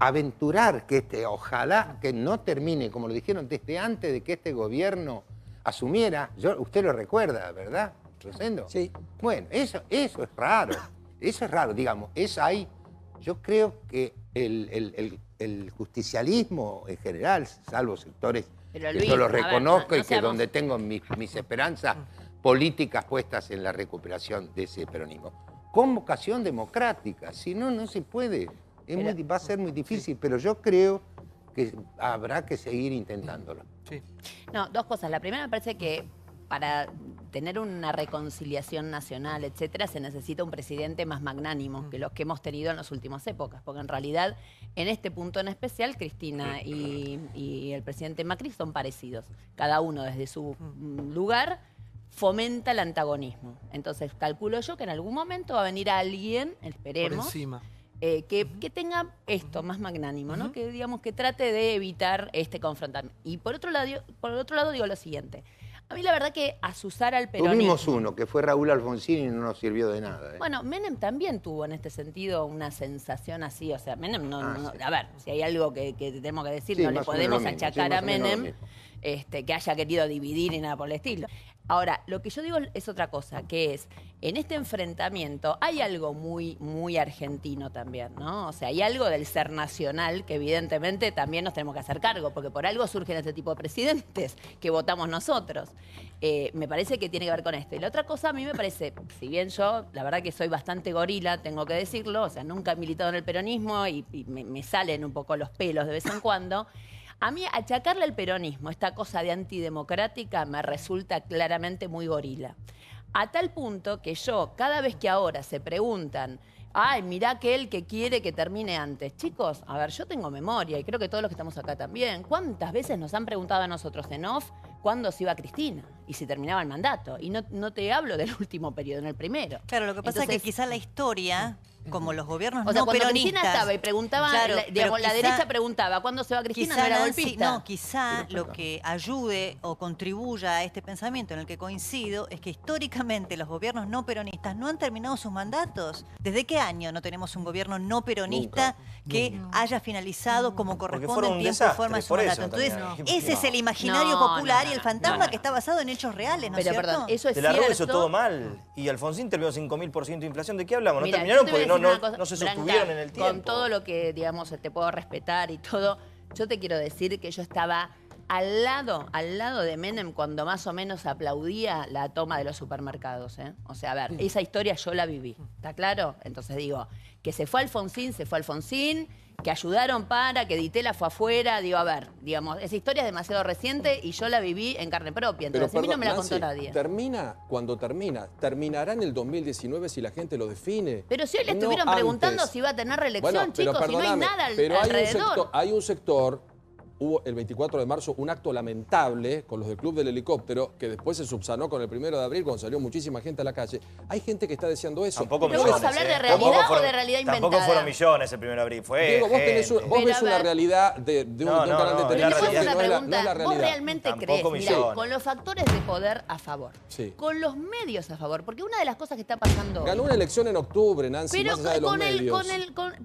aventurar que ojalá que no termine, como lo dijeron desde antes de que este gobierno asumiera, usted lo recuerda, ¿verdad, Rosendo? Sí. Bueno, eso es raro, digamos, yo creo que el justicialismo en general, salvo sectores Pero, que Luis, yo los a ver, reconozco no y que seamos- donde tengo mis esperanzas políticas puestas en la recuperación de ese peronismo, con vocación democrática, si no, no se puede. Va a ser muy difícil, pero yo creo que habrá que seguir intentándolo. Sí. No, dos cosas. La primera, me parece que para tener una reconciliación nacional, etcétera, se necesita un presidente más magnánimo que los que hemos tenido en las últimas épocas, porque en realidad, en este punto en especial, Cristina y el presidente Macri son parecidos. Cada uno desde su lugar fomenta el antagonismo. Entonces, calculo yo que en algún momento va a venir alguien, esperemos, Por encima. que tenga esto más magnánimo, ¿no? Que digamos que trate de evitar este confrontamiento. Y por otro lado digo lo siguiente. A mí la verdad que asusar al peronismo... Tuvimos uno, que fue Raúl Alfonsín, y no nos sirvió de nada. Bueno, Menem también tuvo en este sentido una sensación así. O sea, Menem Sí. A ver, si hay algo que tenemos que decir, Sí, no le más o menos podemos lo mismo, achacar sí, a más o menos lo Menem mismo. que haya querido dividir y nada por el estilo. Ahora, lo que yo digo es otra cosa, que es, en este enfrentamiento hay algo muy, muy argentino también, ¿no? O sea, hay algo del ser nacional que evidentemente también nos tenemos que hacer cargo, porque por algo surgen este tipo de presidentes que votamos nosotros. Me parece que tiene que ver con esto. Y la otra cosa a mí me parece, si bien yo, la verdad que soy bastante gorila, tengo que decirlo, o sea, nunca he militado en el peronismo y me salen un poco los pelos de vez en cuando. A mí achacarle al peronismo esta cosa de antidemocrática me resulta claramente muy gorila. A tal punto que yo, cada vez que ahora se preguntan, ay, mirá aquel que quiere que termine antes. Chicos, a ver, yo tengo memoria y creo que todos los que estamos acá también. ¿Cuántas veces nos han preguntado a nosotros en off cuándo se iba Cristina y si terminaba el mandato? Y no te hablo del último periodo, en el primero. Claro, lo que pasa es que quizá la historia, como los gobiernos o sea, no cuando peronistas... Cristina estaba y preguntaba, claro, digamos, la derecha preguntaba, ¿cuándo se va Cristina? No era golpista. No, quizá lo que ayude o contribuya a este pensamiento en el que coincido es que históricamente los gobiernos no peronistas no han terminado sus mandatos. ¿Desde qué año no tenemos un gobierno no peronista que haya finalizado como corresponde en tiempo y forma su mandato? Entonces, ese es el imaginario popular y el fantasma que está basado en hechos reales, ¿no es cierto? Perdón, eso es De la cierto. Rúa hizo todo mal. Y Alfonsín terminó 5.000% de inflación. ¿De qué hablamos? Mira, ¿No terminaron yo te voy porque a decir una cosa, no se Branca, sostuvieron en el tiempo? Con todo lo que, digamos, te puedo respetar y todo, yo te quiero decir que yo estaba al lado de Menem cuando más o menos aplaudía la toma de los supermercados, ¿eh? O sea, a ver, esa historia yo la viví, ¿está claro? Entonces digo, que se fue Alfonsín, que ayudaron para, que Ditela fue afuera, digo, a ver, digamos, esa historia es demasiado reciente y yo la viví en carne propia, entonces a mí no me la contó nadie. Termina cuando termina. Terminará en el 2019 si la gente lo define. Pero si hoy le No estuvieron antes. preguntando si iba a tener reelección, Bueno, pero chicos, si no hay perdóname, nada pero alrededor. hay un sector, hubo el 24 de marzo un acto lamentable con los del Club del Helicóptero, que después se subsanó con el 1 de abril cuando salió muchísima gente a la calle. Hay gente que está deseando eso. Tampoco ¿Pero millones, vamos a hablar de realidad o de realidad inventada? Tampoco fueron millones el 1 de abril, fue Diego, vos, gente. vos ves una realidad de un canal de televisión que no es la realidad. ¿Vos realmente crees, mirá, millones. con los factores de poder a favor, Sí. con los medios a favor, porque una de las cosas que está pasando Ganó una elección en octubre, Nancy, pero más allá de los medios.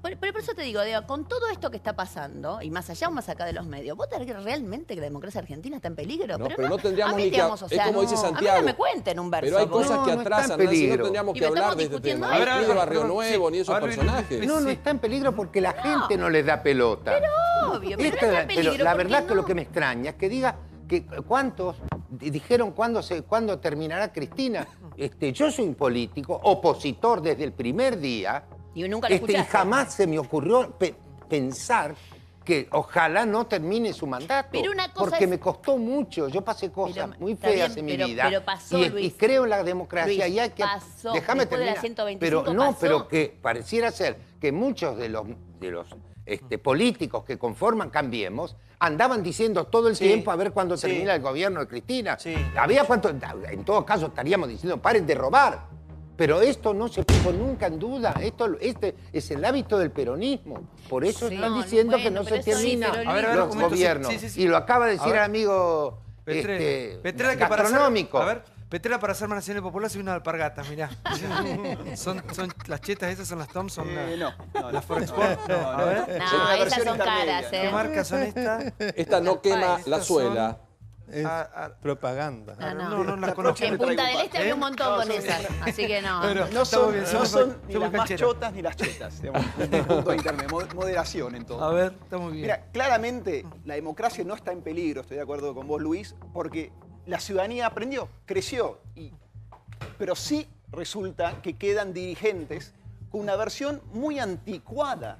pero por eso te digo, con todo esto que está pasando, y más allá o más acá de los medios, ¿vos te crees realmente que la democracia argentina está en peligro? No, pero no tendríamos a mí, ni que... digamos, o es sea, como dice a Santiago. mí no me cuenten un verso. Pero hay porque- cosas que atrasan, Nancy, no tendríamos Y que me hablar estamos de este discutiendo tema. esto. Ni de Barrio Nuevo, ni de esos personajes. No está en peligro porque la gente no les da pelota. Pero obvio, pero no está en peligro. Pero la ¿por qué verdad que no? lo que me extraña es que diga que cuántos dijeron cuándo terminará Cristina. Yo soy un político, opositor desde el primer día. Y nunca lo y escuchaste. jamás se me ocurrió pensar que ojalá no termine su mandato. Pero una cosa porque es- me costó mucho. Yo pasé cosas muy está feas bien, en mi vida. pero pasó, y Luis. creo en la democracia Luis, y hay que. pasó. Déjame Después de la terminar. 125 pero no, pasó. pero que pareciera ser que muchos de los políticos que conforman Cambiemos andaban diciendo todo el tiempo a ver cuándo termina el gobierno de Cristina. Había cuánto, en todo caso estaríamos diciendo paren de robar. Pero esto no se puso nunca en duda. Este es el hábito del peronismo. Por eso Sí. están No, diciendo bueno, que no pero se eso sí, termina pero Luis- los gobiernos. Sí. Y lo acaba de A decir ver. el amigo Petrella, que para gastronómico. a ver, Petrella para hacer Nacional Popular soy una alpargata, mirá. son las chetas, esas son las Thompson. Las Forexport. A ver. No, esas son caras, ¿Qué marcas son estas? Esta no quema la suela. Es propaganda. No las conozco. En Punta del Este había un montón con son- esas, así que no. Pero No son, no son ni somos las más cancheros. chotas ni las chetas. Digamos, desde el punto intermedio. Moderación en todo. A ver, está muy bien. Mira, claramente la democracia no está en peligro, estoy de acuerdo con vos, Luis, porque la ciudadanía aprendió, creció. Pero sí resulta que quedan dirigentes con una versión muy anticuada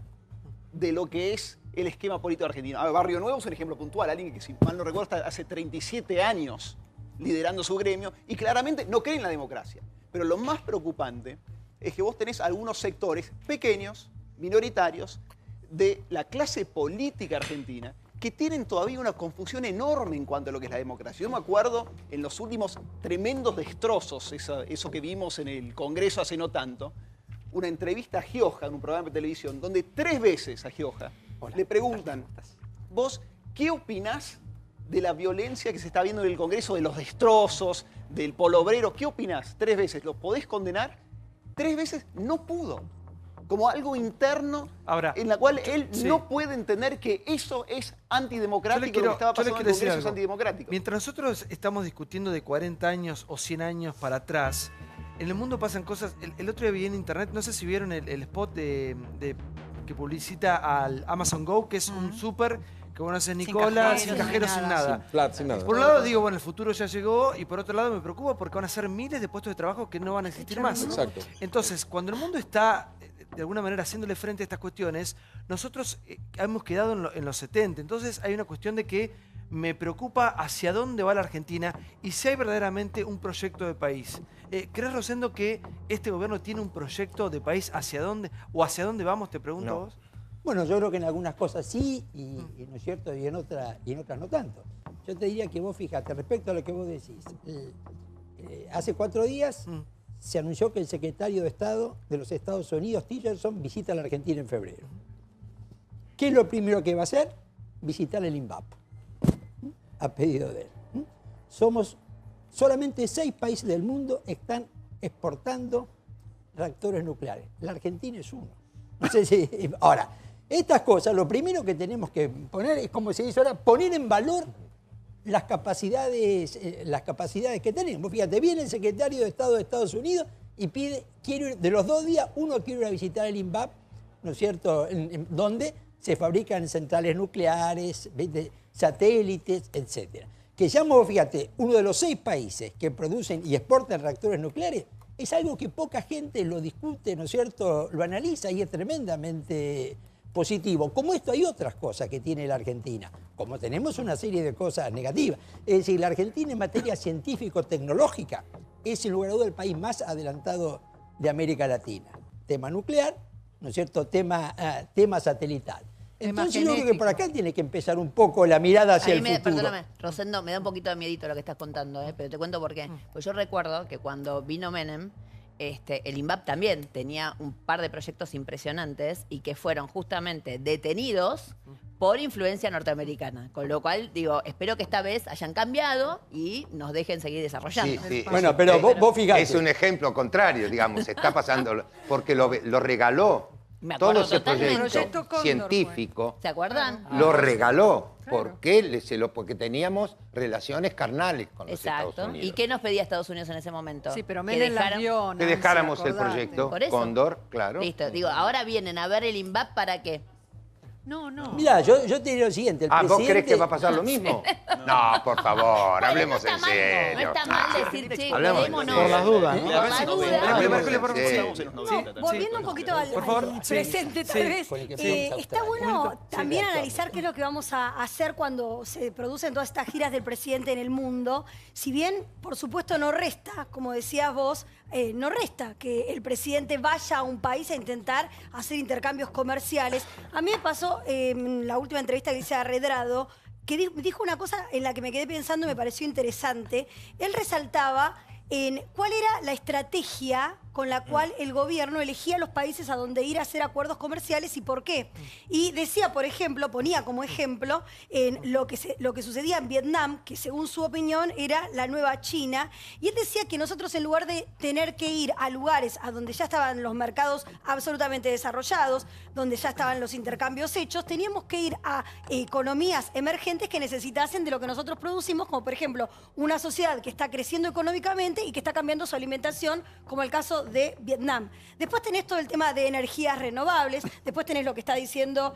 de lo que es el esquema político argentino. A ver, Barrio Nuevo es un ejemplo puntual, alguien que, si mal no recuerdo, está hace 37 años liderando su gremio y claramente no cree en la democracia. Pero lo más preocupante es que vos tenés algunos sectores pequeños, minoritarios, de la clase política argentina que tienen todavía una confusión enorme en cuanto a lo que es la democracia. Yo me acuerdo en los últimos tremendos destrozos, eso que vimos en el Congreso hace no tanto, una entrevista a Gioja en un programa de televisión, donde 3 veces a Gioja le preguntan, vos, ¿qué opinás de la violencia que se está viendo en el Congreso, de los destrozos, del polo obrero? ¿Qué opinás? 3 veces. ¿Lo podés condenar? 3 veces no pudo. como algo interno Ahora, en la cual él no puede entender que eso es antidemocrático, lo que estaba pasando en el Congreso es antidemocrático. Mientras nosotros estamos discutiendo de 40 años o 100 años para atrás, en el mundo pasan cosas. El otro día vi en internet, no sé si vieron el spot que publicita al Amazon Go, que es un súper que bueno, hace Nicola, sin cajeros, sin nada. Sin nada. Por un lado digo, bueno, el futuro ya llegó, y por otro lado me preocupa porque van a ser miles de puestos de trabajo que no van a existir más. Exacto. Entonces, cuando el mundo está de alguna manera haciéndole frente a estas cuestiones, nosotros hemos quedado en los 70. Entonces hay una cuestión de que me preocupa hacia dónde va la Argentina y si hay verdaderamente un proyecto de país. ¿Crees, Rosendo, que este gobierno tiene un proyecto de país hacia dónde o hacia dónde vamos? Te pregunto a vos. Bueno, yo creo que en algunas cosas sí, y ¿no es cierto? Y en otras no tanto. Yo te diría que vos, fíjate, respecto a lo que vos decís, hace 4 días se anunció que el secretario de Estado de los Estados Unidos, Tillerson, visita a la Argentina en febrero. ¿Qué es lo primero que va a hacer? Visitar el INVAP, a pedido de él. Somos solamente 6 países del mundo están exportando reactores nucleares. La Argentina es uno. No sé si... Ahora, estas cosas, lo primero que tenemos que poner es, como se dice ahora, poner en valor las capacidades que tenemos. Fíjate, viene el secretario de Estado de Estados Unidos y pide, de los 2 días, uno quiere ir a visitar el INVAP, ¿no es cierto?, donde se fabrican centrales nucleares, satélites, etcétera. Que seamos, fíjate, uno de los 6 países que producen y exportan reactores nucleares, es algo que poca gente lo discute, ¿no es cierto?, lo analiza y es tremendamente positivo. Como esto hay otras cosas que tiene la Argentina, como tenemos una serie de cosas negativas. Es decir, la Argentina en materia científico-tecnológica es sin lugar a dudas el país más adelantado de América Latina. Tema nuclear, ¿no es cierto?, tema satelital. Entonces yo creo que por acá tiene que empezar un poco la mirada hacia el futuro. Perdóname, Rosendo, me da un poquito de miedito lo que estás contando, pero te cuento por qué. Pues yo recuerdo que cuando vino Menem, el INVAP también tenía un par de proyectos impresionantes y que fueron justamente detenidos por influencia norteamericana. Con lo cual, digo, espero que esta vez hayan cambiado y nos dejen seguir desarrollando. Sí. Bueno, pero vos fíjate. Es un ejemplo contrario, digamos, está pasando, porque lo regaló. Todo ese proyecto científico, ¿se acuerdan? lo regaló. Porque teníamos relaciones carnales con los Estados Unidos. ¿Y qué nos pedía Estados Unidos en ese momento? Sí, pero Menem la vio, que dejáramos el proyecto Cóndor, claro. Listo, digo, ahora vienen a ver el INVAP ¿para qué? No. Mirá, yo te diría lo siguiente. ¿Vos crees que va a pasar lo mismo? No, por favor, hablemos en serio. No está mal decir, che, quedémonos. Por las dudas, ¿no? Volviendo un poquito al presente, tal vez. Está bueno también analizar qué es lo que vamos a hacer cuando se producen todas estas giras del presidente en el mundo. Si bien, por supuesto, no resta, como decías vos, no resta que el presidente vaya a un país a intentar hacer intercambios comerciales. A mí me pasó en la última entrevista que hice a Redrado, que dijo una cosa en la que me quedé pensando y me pareció interesante. Él resaltaba en cuál era la estrategia con la cual el gobierno elegía los países a donde ir a hacer acuerdos comerciales y por qué. Y decía, por ejemplo, ponía como ejemplo en lo que sucedía en Vietnam, que según su opinión era la nueva China, y él decía que nosotros en lugar de tener que ir a lugares a donde ya estaban los mercados absolutamente desarrollados, donde ya estaban los intercambios hechos, teníamos que ir a economías emergentes que necesitasen de lo que nosotros producimos, como por ejemplo una sociedad que está creciendo económicamente y que está cambiando su alimentación, como el caso de Vietnam. Después tenés todo el tema de energías renovables, después tenés lo que está diciendo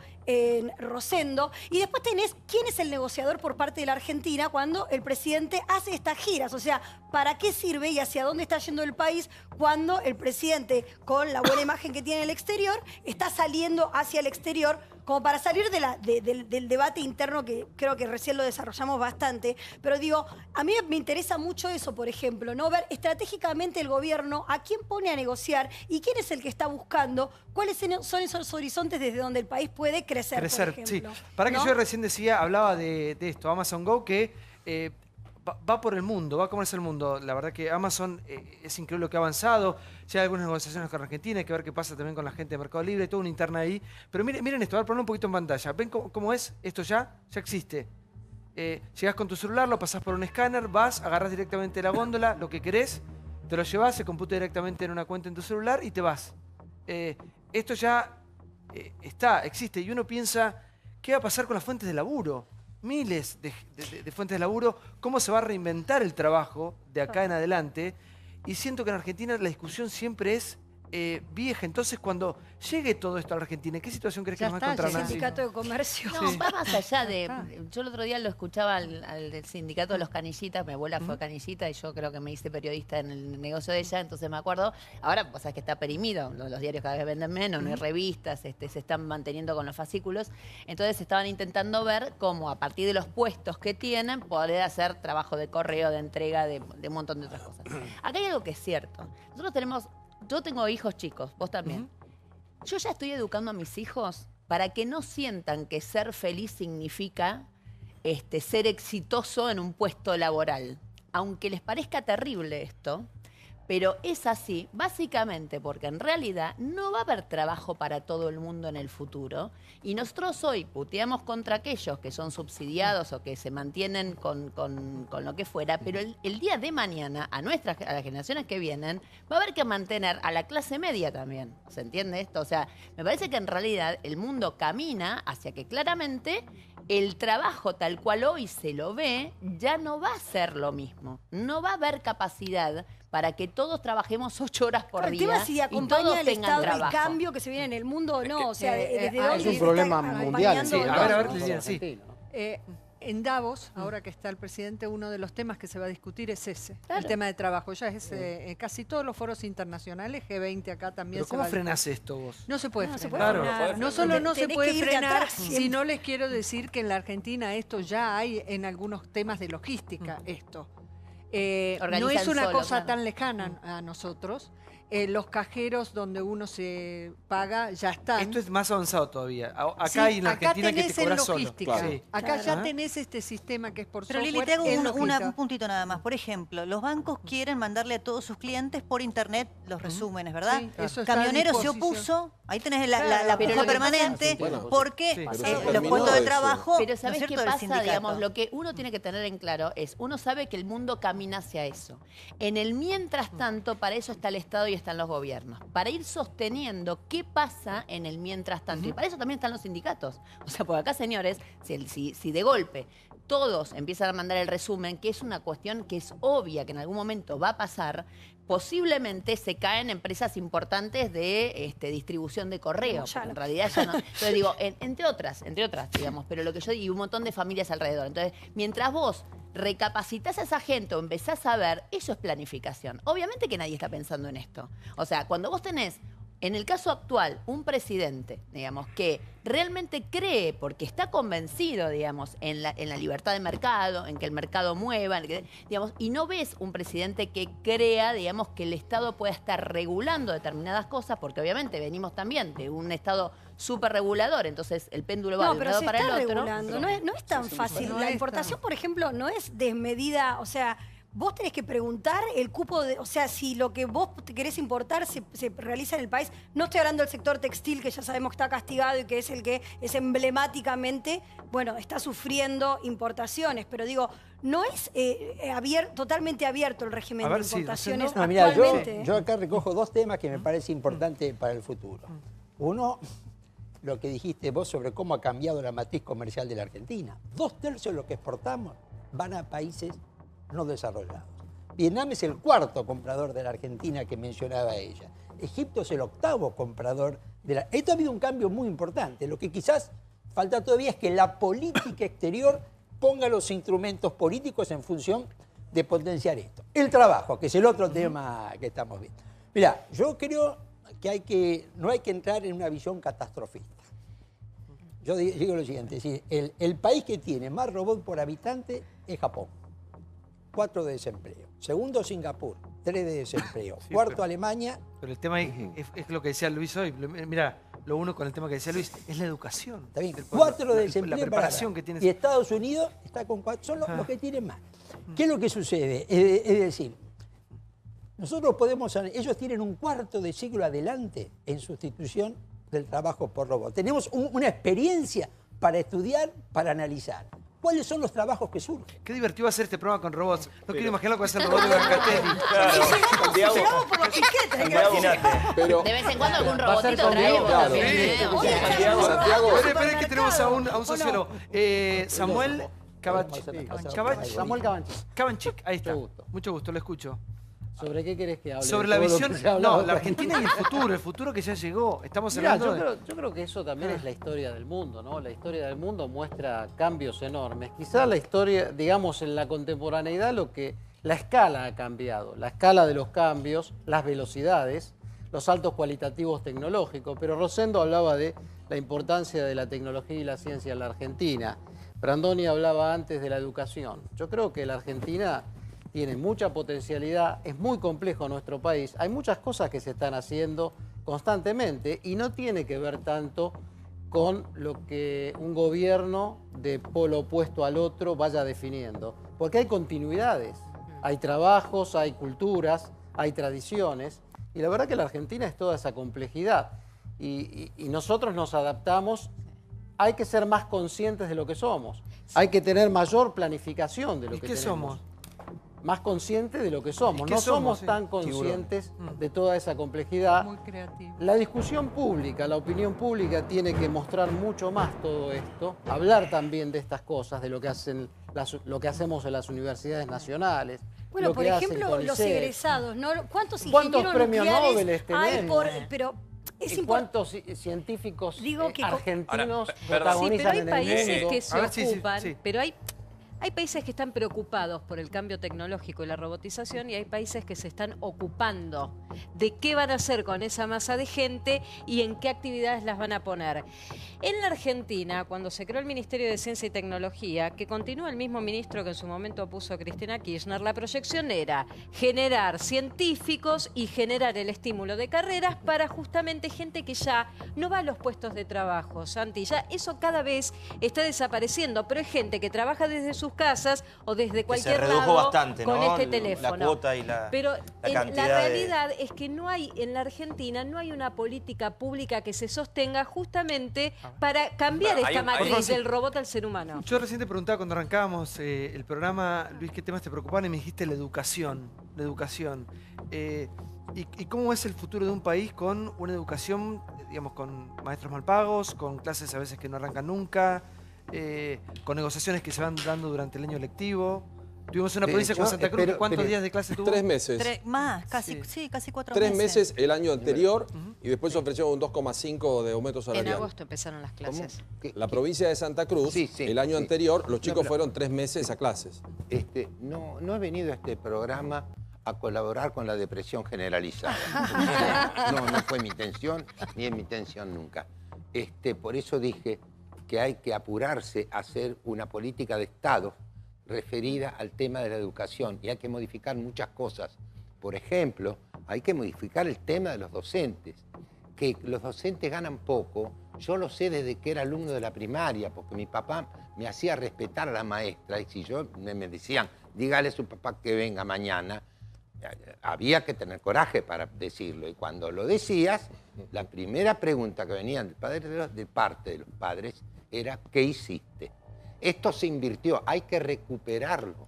Rosendo, y después tenés quién es el negociador por parte de la Argentina cuando el presidente hace estas giras. O sea, ¿para qué sirve y hacia dónde está yendo el país cuando el presidente, con la buena imagen que tiene en el exterior, está saliendo hacia el exterior como para salir del debate interno que creo que recién lo desarrollamos bastante? Pero digo, a mí me interesa mucho eso, por ejemplo, ¿no? Ver estratégicamente el gobierno a quién pone a negociar y quién es el que está buscando, cuáles son esos horizontes desde donde el país puede crecer, por ejemplo. Sí. Para que yo recién decía, hablaba de esto, Amazon Go, que va por el mundo, va a comerse el mundo. La verdad que Amazon es increíble lo que ha avanzado. Ya hay algunas negociaciones con Argentina, hay que ver qué pasa también con la gente de Mercado Libre, hay toda una interna ahí. Pero miren esto, a ver, ponlo un poquito en pantalla. ¿Ven cómo es? Esto ya existe. Llegás con tu celular, lo pasás por un escáner, vas, agarrás directamente la góndola, lo que querés, te lo llevas, se computa directamente en una cuenta en tu celular y te vas. esto ya existe, y uno piensa, ¿qué va a pasar con las fuentes de laburo? Miles de fuentes de laburo, ¿cómo se va a reinventar el trabajo de acá en adelante? Y siento que en Argentina la discusión siempre es vieja. Entonces, cuando llegue todo esto a la Argentina, ¿en qué situación crees que nos va a encontrar, Nancy? El sindicato de comercio. No, va más allá de... Yo el otro día lo escuchaba al sindicato de los canillitas, mi abuela fue canillita y yo creo que me hice periodista en el negocio de ella, entonces me acuerdo. Ahora, pues, sabes que está perimido, los diarios cada vez venden menos, no hay revistas, se están manteniendo con los fascículos. Entonces estaban intentando ver cómo, a partir de los puestos que tienen, poder hacer trabajo de correo, de entrega, de un montón de otras cosas. Acá hay algo que es cierto. Nosotros tenemos... Yo tengo hijos chicos, vos también. Yo ya estoy educando a mis hijos para que no sientan que ser feliz significa ser exitoso en un puesto laboral. Aunque les parezca terrible esto, pero es así, básicamente porque en realidad no va a haber trabajo para todo el mundo en el futuro. Y nosotros hoy puteamos contra aquellos que son subsidiados o que se mantienen con lo que fuera, pero el día de mañana, a las generaciones que vienen, va a haber que mantener a la clase media también. ¿Se entiende esto? O sea, me parece que en realidad el mundo camina hacia que claramente el trabajo tal cual hoy se lo ve ya no va a ser lo mismo. No va a haber capacidad para que todos trabajemos 8 horas por día. El tema es si acompaña el Estado el cambio que se viene en el mundo o no. O sea, ¿desde dónde es un problema mundial. Sí, a ver, Liliana, sí. En Davos, ahora que está el presidente, uno de los temas que se va a discutir es ese, el tema de trabajo. Ya es casi todos los foros internacionales, G20 acá también. ¿Pero cómo frenás esto vos? No se puede frenar. Claro. No solo no se puede frenar, sino les quiero decir que en la Argentina esto ya hay en algunos temas de logística, esto. No es una cosa tan lejana a nosotros. Los cajeros donde uno se paga ya están. Esto es más avanzado todavía. Acá hay en la Argentina que te cobras solo. Claro. Sí. Acá ya tenés este sistema que es por Pero software. Lili, te hago un puntito nada más. Por ejemplo, los bancos quieren mandarle a todos sus clientes por internet los resúmenes, ¿verdad? Sí, eso Camioneros se opuso. Ahí tenés la puja permanente porque los puestos de trabajo... Pero ¿sabés qué pasa? Digamos, lo que uno tiene que tener en claro es, uno sabe que el mundo camina hacia eso. En el mientras tanto, para eso está el Estado y están los gobiernos. Para ir sosteniendo qué pasa en el mientras tanto. Y para eso también están los sindicatos. O sea, porque acá, señores, si de golpe todos empiezan a mandar el resumen, que es una cuestión que es obvia que en algún momento va a pasar, posiblemente se caen empresas importantes de distribución de correo. En realidad ya no. Entonces digo, entre otras, digamos, pero lo que yo digo, y un montón de familias alrededor. Entonces, mientras vos recapacitas a esa gente o empezás a ver, eso es planificación. Obviamente que nadie está pensando en esto. O sea, cuando vos tenés, en el caso actual, un presidente, digamos, que realmente cree, porque está convencido, digamos, en la libertad de mercado, en que el mercado mueva, digamos, y no ves un presidente que crea, digamos, que el Estado pueda estar regulando determinadas cosas, porque obviamente venimos también de un Estado súper regulador, entonces el péndulo va de un lado para el otro. Regulando. No es tan fácil. La importación, por ejemplo, no es desmedida, o sea... Vos tenés que preguntar el cupo de... O sea, si lo que vos querés importar se realiza en el país. No estoy hablando del sector textil, que ya sabemos que está castigado y que es el que es emblemáticamente, bueno, está sufriendo importaciones. Pero digo, no es totalmente abierto el régimen de importaciones actualmente. Yo acá recojo 2 temas que me parece importante para el futuro. Uno, lo que dijiste vos sobre cómo ha cambiado la matriz comercial de la Argentina. 2/3 de lo que exportamos van a países no desarrollados. Vietnam es el 4º comprador de la Argentina que mencionaba ella. Egipto es el 8º comprador de la... Esto ha habido un cambio muy importante. Lo que quizás falta todavía es que la política exterior ponga los instrumentos políticos en función de potenciar esto. El trabajo, que es el otro tema que estamos viendo. Mirá, yo creo que no hay que entrar en una visión catastrofista. Yo digo lo siguiente, es decir, el país que tiene más robots por habitante es Japón. 4 de desempleo. Segundo, Singapur, 3 de desempleo. Sí, cuarto, Alemania. Pero el tema es lo que decía Luis hoy. Mira, lo uno con el tema que decía Luis es la educación. Está bien, 4 de desempleo. La preparación que tienes. Y Estados Unidos está con 4. Son los que tienen más. ¿Qué es lo que sucede? Es decir, nosotros podemos... Ellos tienen un 1/4 de siglo adelante en sustitución del trabajo por robot. Tenemos una experiencia para estudiar, para analizar. ¿Cuáles son los trabajos que surgen? Qué divertido va a ser este programa con robots. No quiero imaginar lo que va a ser el robot de Brancatelli. Llegamos por los piquetes. Pero, De vez en cuando algún robotito traemos claro. también. Santiago. Espera que tenemos a un sociólogo. Samuel Samuel Cabanchik, ahí está. Mucho gusto, lo escucho. ¿Sobre qué querés que hable? Sobre la visión, no, la Argentina y el futuro que ya llegó. Estamos hablando yo creo que eso también es la historia del mundo, ¿no? La historia del mundo muestra cambios enormes. Quizá la historia, digamos, en la contemporaneidad la escala ha cambiado. La escala de los cambios, las velocidades, los saltos cualitativos tecnológicos. Pero Rosendo hablaba de la importancia de la tecnología y la ciencia en la Argentina. Brandoni hablaba antes de la educación. Yo creo que la Argentina tiene mucha potencialidad, es muy complejo nuestro país, hay muchas cosas que se están haciendo constantemente y no tiene que ver tanto con lo que un gobierno de polo opuesto al otro vaya definiendo, porque hay continuidades, hay trabajos, hay culturas, hay tradiciones, y la verdad que la Argentina es toda esa complejidad, y nosotros nos adaptamos. Hay que ser más conscientes de lo que somos, hay que tener mayor planificación de lo que tenemos. ¿Y qué somos? Más conscientes de lo que somos. No somos tan conscientes de toda esa complejidad. Muy creativo. La discusión pública, la opinión pública tiene que mostrar mucho más todo esto, hablar también de estas cosas, de lo que hacemos en las universidades nacionales. Bueno, por ejemplo, los egresados, ¿no? ¿Cuántos premios Nobel tenemos? Pero ¿cuántos científicos argentinos protagonizan sí, pero hay países que se ocupan, sí. Pero hay países que están preocupados por el cambio tecnológico y la robotización y hay países que se están ocupando de qué van a hacer con esa masa de gente y en qué actividades las van a poner. En la Argentina, cuando se creó el Ministerio de Ciencia y Tecnología, que continúa el mismo ministro que en su momento puso Cristina Kirchner, la proyección era generar científicos y generar el estímulo de carreras para justamente gente que ya no va a los puestos de trabajo, Santi. Ya eso cada vez está desapareciendo, pero es gente que trabaja desde sus casas o desde cualquier lado. Se redujo bastante, con ¿no? este teléfono. La cuota y pero cantidad la realidad es que no hay, en la Argentina, no hay una política pública que se sostenga justamente para cambiar esta matriz del robot al ser humano. Yo recién te preguntaba cuando arrancábamos el programa, Luis, ¿qué temas te preocupan? Y me dijiste la educación. La educación. ¿Y cómo es el futuro de un país con una educación, digamos, con maestros mal pagos, con clases a veces que no arrancan nunca, con negociaciones que se van dando durante el año lectivo? Tuvimos una provincia como Santa Cruz, ¿cuántos días de clase tuvo? 3 meses. Más, casi 4 meses. 3 meses el año anterior y después ofreció un 2,5 de aumento salarial. En agosto empezaron las clases. La provincia de Santa Cruz, el año anterior, los chicos fueron 3 meses a clases. No he venido a este programa a colaborar con la depresión generalizada. No fue mi intención, ni es mi intención nunca. Por eso dije que hay que apurarse a hacer una política de Estado referida al tema de la educación y hay que modificar muchas cosas. Por ejemplo, hay que modificar el tema de los docentes, que los docentes ganan poco. Yo lo sé desde que era alumno de la primaria, porque mi papá me hacía respetar a la maestra y si me decían, dígale a su papá que venga mañana, había que tener coraje para decirlo. Y cuando lo decías, la primera pregunta que venía de parte de los padres era, ¿qué hiciste? Esto se invirtió, hay que recuperarlo.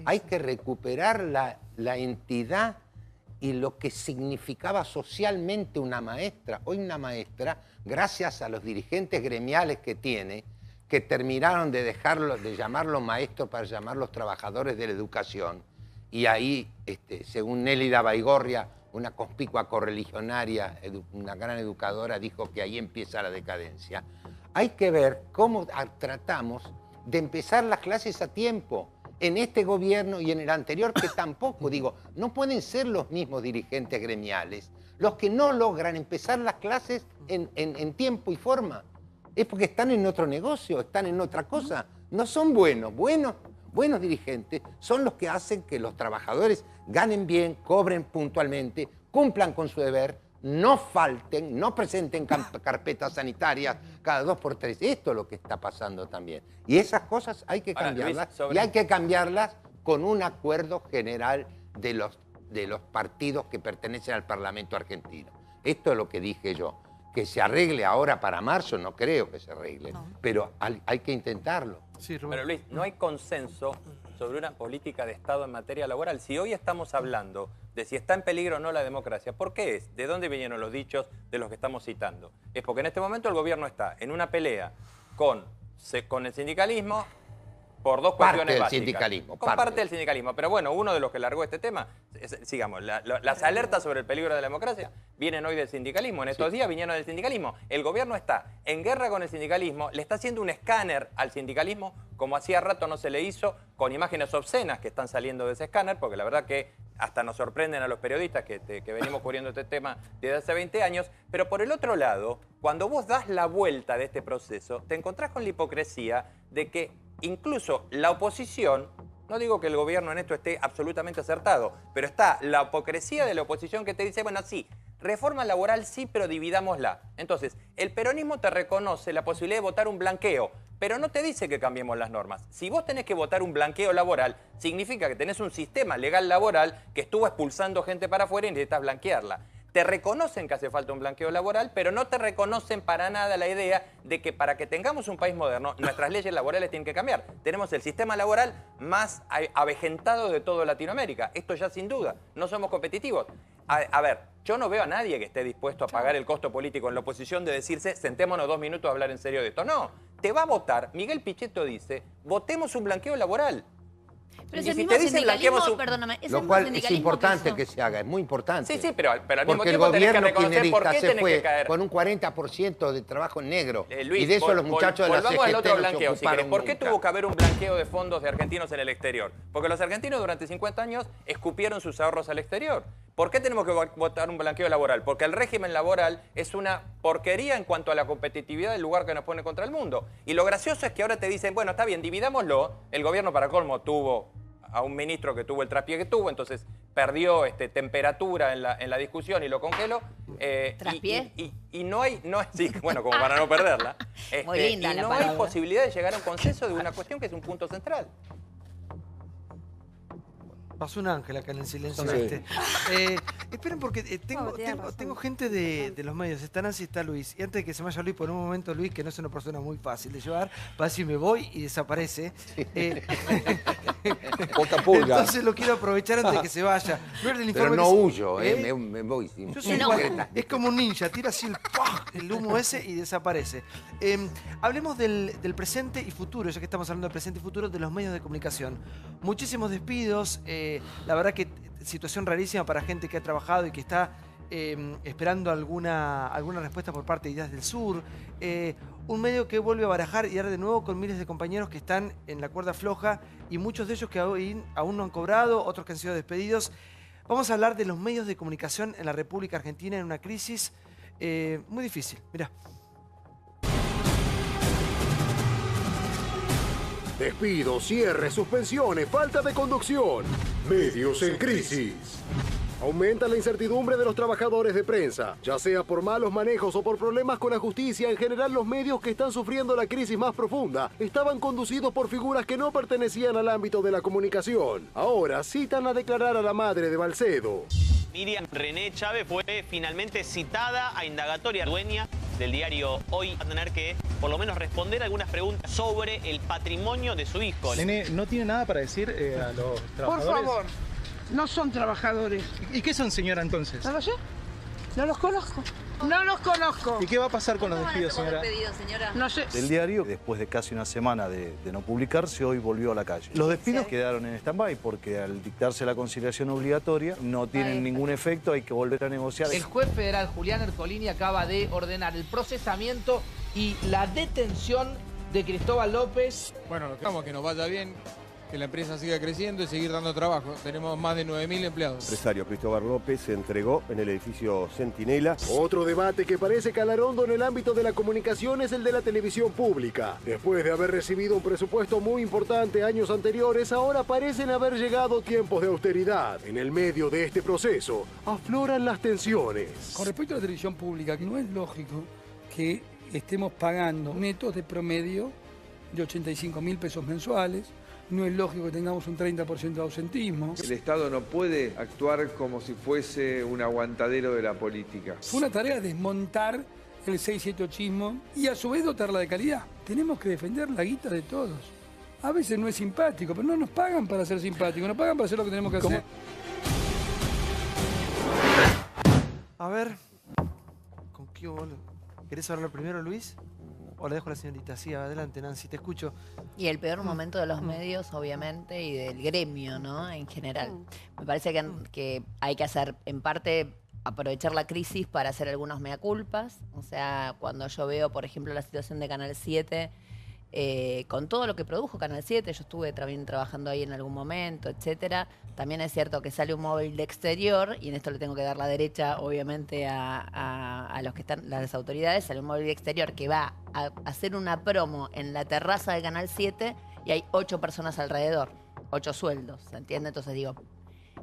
Hay que recuperar la entidad y lo que significaba socialmente una maestra. Hoy una maestra, gracias a los dirigentes gremiales que tiene, que terminaron de llamarlos maestros para llamarlos trabajadores de la educación, y ahí, según Nélida Baigorria, una conspicua correligionaria, una gran educadora, dijo que ahí empieza la decadencia. Hay que ver cómo tratamos de empezar las clases a tiempo en este gobierno y en el anterior, que tampoco, digo, no pueden ser los mismos dirigentes gremiales los que no logran empezar las clases en tiempo y forma. Es porque están en otro negocio, están en otra cosa. No son buenos dirigentes, son los que hacen que los trabajadores ganen bien, cobren puntualmente, cumplan con su deber, no falten, no presenten carpetas sanitarias cada 2 por 3. Esto es lo que está pasando también. Y esas cosas hay que cambiarlas. Y hay que cambiarlas con un acuerdo general de los partidos que pertenecen al Parlamento argentino. Esto es lo que dije yo. Que se arregle ahora para marzo, no creo que se arregle, pero hay que intentarlo. Sí, pero Luis, no hay consenso sobre una política de Estado en materia laboral. Si hoy estamos hablando de si está en peligro o no la democracia, ¿por qué es? ¿De dónde vinieron los dichos de los que estamos citando? Es porque en este momento el gobierno está en una pelea con el sindicalismo por dos cuestiones básicas. Con parte del sindicalismo. Pero bueno, uno de los que largó este tema, sigamos, las alertas sobre el peligro de la democracia vienen hoy del sindicalismo. En estos días vinieron del sindicalismo. El gobierno está en guerra con el sindicalismo, le está haciendo un escáner al sindicalismo, como hacía rato no se le hizo, con imágenes obscenas que están saliendo de ese escáner, porque la verdad que hasta nos sorprenden a los periodistas que venimos cubriendo este tema desde hace 20 años. Pero por el otro lado, cuando vos das la vuelta de este proceso, te encontrás con la hipocresía de que incluso la oposición, no digo que el gobierno en esto esté absolutamente acertado, pero está la hipocresía de la oposición que te dice, bueno, sí, reforma laboral sí, pero dividámosla. Entonces, el peronismo te reconoce la posibilidad de votar un blanqueo, pero no te dice que cambiemos las normas. Si vos tenés que votar un blanqueo laboral, significa que tenés un sistema legal laboral que estuvo expulsando gente para afuera y necesitas blanquearla. Te reconocen que hace falta un blanqueo laboral, pero no te reconocen para nada la idea de que para que tengamos un país moderno, nuestras leyes laborales tienen que cambiar. Tenemos el sistema laboral más avejentado de toda Latinoamérica. Esto ya sin duda. No somos competitivos. A ver, yo no veo a nadie que esté dispuesto a pagar el costo político en la oposición de decirse, sentémonos 2 minutos a hablar en serio de esto. No, te va a votar. Miguel Pichetto dice, votemos un blanqueo laboral. Pero si te dicen blanqueamos perdóname, lo cual es importante que se haga, es muy importante. Sí, pero al mismo porque tiempo el tenés que gobierno reconocer por qué se tenés fue que caer. con un 40% de trabajo negro. Luis, y de eso los muchachos de la volvamos al CGT otro no blanqueo, se si querés. ocuparon ¿Por qué nunca? tuvo que haber un blanqueo de fondos de argentinos en el exterior? Porque los argentinos durante 50 años escupieron sus ahorros al exterior. ¿Por qué tenemos que votar un blanqueo laboral? Porque el régimen laboral es una porquería en cuanto a la competitividad del lugar que nos pone contra el mundo. Y lo gracioso es que ahora te dicen, bueno, está bien, dividámoslo. El gobierno para colmo tuvo a un ministro que tuvo el traspié que tuvo, entonces perdió temperatura en la discusión y lo congeló. ¿Traspié? Y no hay, sí, bueno, como para no perderla. Muy linda y la no palabra. hay posibilidad de llegar a un consenso de una cuestión que es un punto central. Pasó un ángel acá en el silencio. Sí. Esperen porque tengo gente de los medios. Está Nancy y está Luis. Y antes de que se me vaya Luis, por un momento Luis, que no es una persona muy fácil de llevar, va a decir me voy y desaparece. Poca pulga. Entonces lo quiero aprovechar antes de que se vaya. Pero no huyo, me voy. Yo soy igual, es como un ninja, tira así el humo ese y desaparece. Hablemos del presente y futuro, ya que estamos hablando del presente y futuro de los medios de comunicación. Muchísimos despidos, la verdad que situación rarísima para gente que ha trabajado y que está esperando alguna respuesta por parte de Ideas del Sur. Un medio que vuelve a barajar y ahora de nuevo con miles de compañeros que están en la cuerda floja y muchos de ellos que aún no han cobrado, otros que han sido despedidos. Vamos a hablar de los medios de comunicación en la República Argentina en una crisis muy difícil. Mirá. Despidos, cierres, suspensiones, falta de conducción. Medios en crisis. Aumenta la incertidumbre de los trabajadores de prensa, ya sea por malos manejos o por problemas con la justicia. En general, los medios que están sufriendo la crisis más profunda estaban conducidos por figuras que no pertenecían al ámbito de la comunicación. Ahora citan a declarar a la madre de Balsedo. Miriam René Chávez fue finalmente citada a indagatoria. Dueña del diario Hoy va a tener que por lo menos responder algunas preguntas sobre el patrimonio de su hijo. Nene, ¿no tiene nada para decir a los trabajadores? Por favor, no son trabajadores. ¿Y qué son, señora, entonces? No lo sé, no los conozco. No los conozco. ¿Y qué va a pasar con los despidos, señora? No sé. El diario, después de casi una semana de no publicarse, hoy volvió a la calle. Los despidos quedaron en stand-by porque al dictarse la conciliación obligatoria no tienen ningún efecto, hay que volver a negociar. El juez federal Julián Ercolini acaba de ordenar el procesamiento y la detención de Cristóbal López. Bueno, lo que vamos que nos vaya bien, que la empresa siga creciendo y seguir dando trabajo. Tenemos más de 9.000 empleados. El empresario Cristóbal López se entregó en el edificio Centinela. Otro debate que parece calar hondo en el ámbito de la comunicación es el de la televisión pública. Después de haber recibido un presupuesto muy importante años anteriores, ahora parecen haber llegado tiempos de austeridad. En el medio de este proceso, afloran las tensiones. Con respecto a la televisión pública, no es lógico que estemos pagando netos de promedio de 85.000 pesos mensuales. No es lógico que tengamos un 30% de ausentismo. El Estado no puede actuar como si fuese un aguantadero de la política. Fue una tarea desmontar el 678ismo y a su vez dotarla de calidad. Tenemos que defender la guita de todos. A veces no es simpático, pero no nos pagan para ser simpáticos, nos pagan para hacer lo que tenemos que hacer. A ver, ¿con qué boludo? ¿Querés hablar primero, Luis? O le dejo a la señorita. Sí, adelante, Nancy, te escucho. Y el peor momento de los medios, obviamente, y del gremio, ¿no? En general. Me parece que hay que hacer, en parte, aprovechar la crisis para hacer algunos mea culpas. O sea, cuando yo veo, por ejemplo, la situación de Canal 7, con todo lo que produjo Canal 7, yo estuve también trabajando ahí en algún momento, etcétera. También es cierto que sale un móvil de exterior, y en esto le tengo que dar la derecha, obviamente, a los que están, las autoridades. Sale un móvil de exterior que va a hacer una promo en la terraza de Canal 7 y hay 8 personas alrededor, 8 sueldos, ¿se entiende? Entonces digo,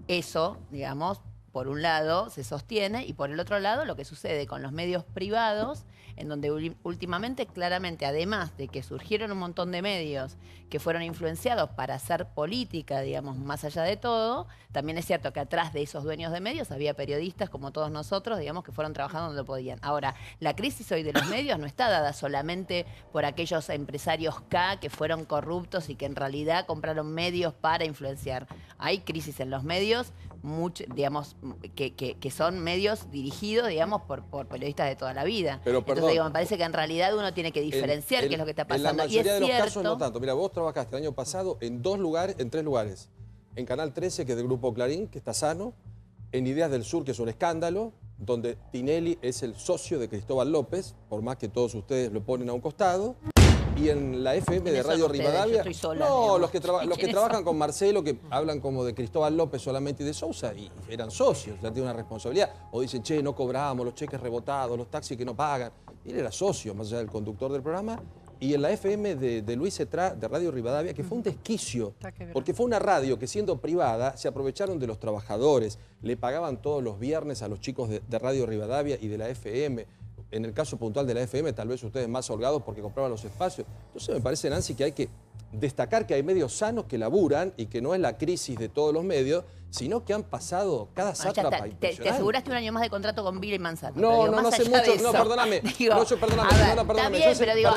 eso, digamos, por un lado se sostiene, y por el otro lado lo que sucede con los medios privados, en donde últimamente, claramente, además de que surgieron un montón de medios que fueron influenciados para hacer política, digamos, más allá de todo, también es cierto que atrás de esos dueños de medios había periodistas como todos nosotros, digamos, que fueron trabajando donde podían. Ahora, la crisis hoy de los medios no está dada solamente por aquellos empresarios K que fueron corruptos y que en realidad compraron medios para influenciar. Hay crisis en los medios, digamos, que son medios dirigidos, digamos, por periodistas de toda la vida. Pero, perdón, entonces, digo, me parece que en realidad uno tiene que diferenciar qué es lo que está pasando. En la mayoría de los cierto, casos no tanto. Mira, vos trabajaste el año pasado en 2 lugares, en 3 lugares. En Canal 13, que es del Grupo Clarín, que está sano. En Ideas del Sur, que es un escándalo, donde Tinelli es el socio de Cristóbal López, por más que todos ustedes lo ponen a un costado. Y en la FM de Radio Rivadavia, yo estoy sola, no, digamos. los que trabajan con Marcelo, que hablan como de Cristóbal López solamente y de Sousa, y eran socios, ya tienen una responsabilidad. O dicen, che, no cobramos, los cheques rebotados, los taxis que no pagan. Y él era socio, más allá del conductor del programa. Y en la FM de Luis Cetrá, de Radio Rivadavia, que fue un desquicio, porque fue una radio que, siendo privada, se aprovecharon de los trabajadores, le pagaban todos los viernes a los chicos de Radio Rivadavia y de la FM. En el caso puntual de la FM, tal vez ustedes más holgados porque compraban los espacios. Entonces me parece, Nancy, que hay que destacar que hay medios sanos que laburan y que no es la crisis de todos los medios, sino que han pasado cada sátrapa impresionante. Te aseguraste un año más de contrato con Billy Manzano. No, no hace mucho. No, perdóname. No, perdóname. Está bien, pero digo,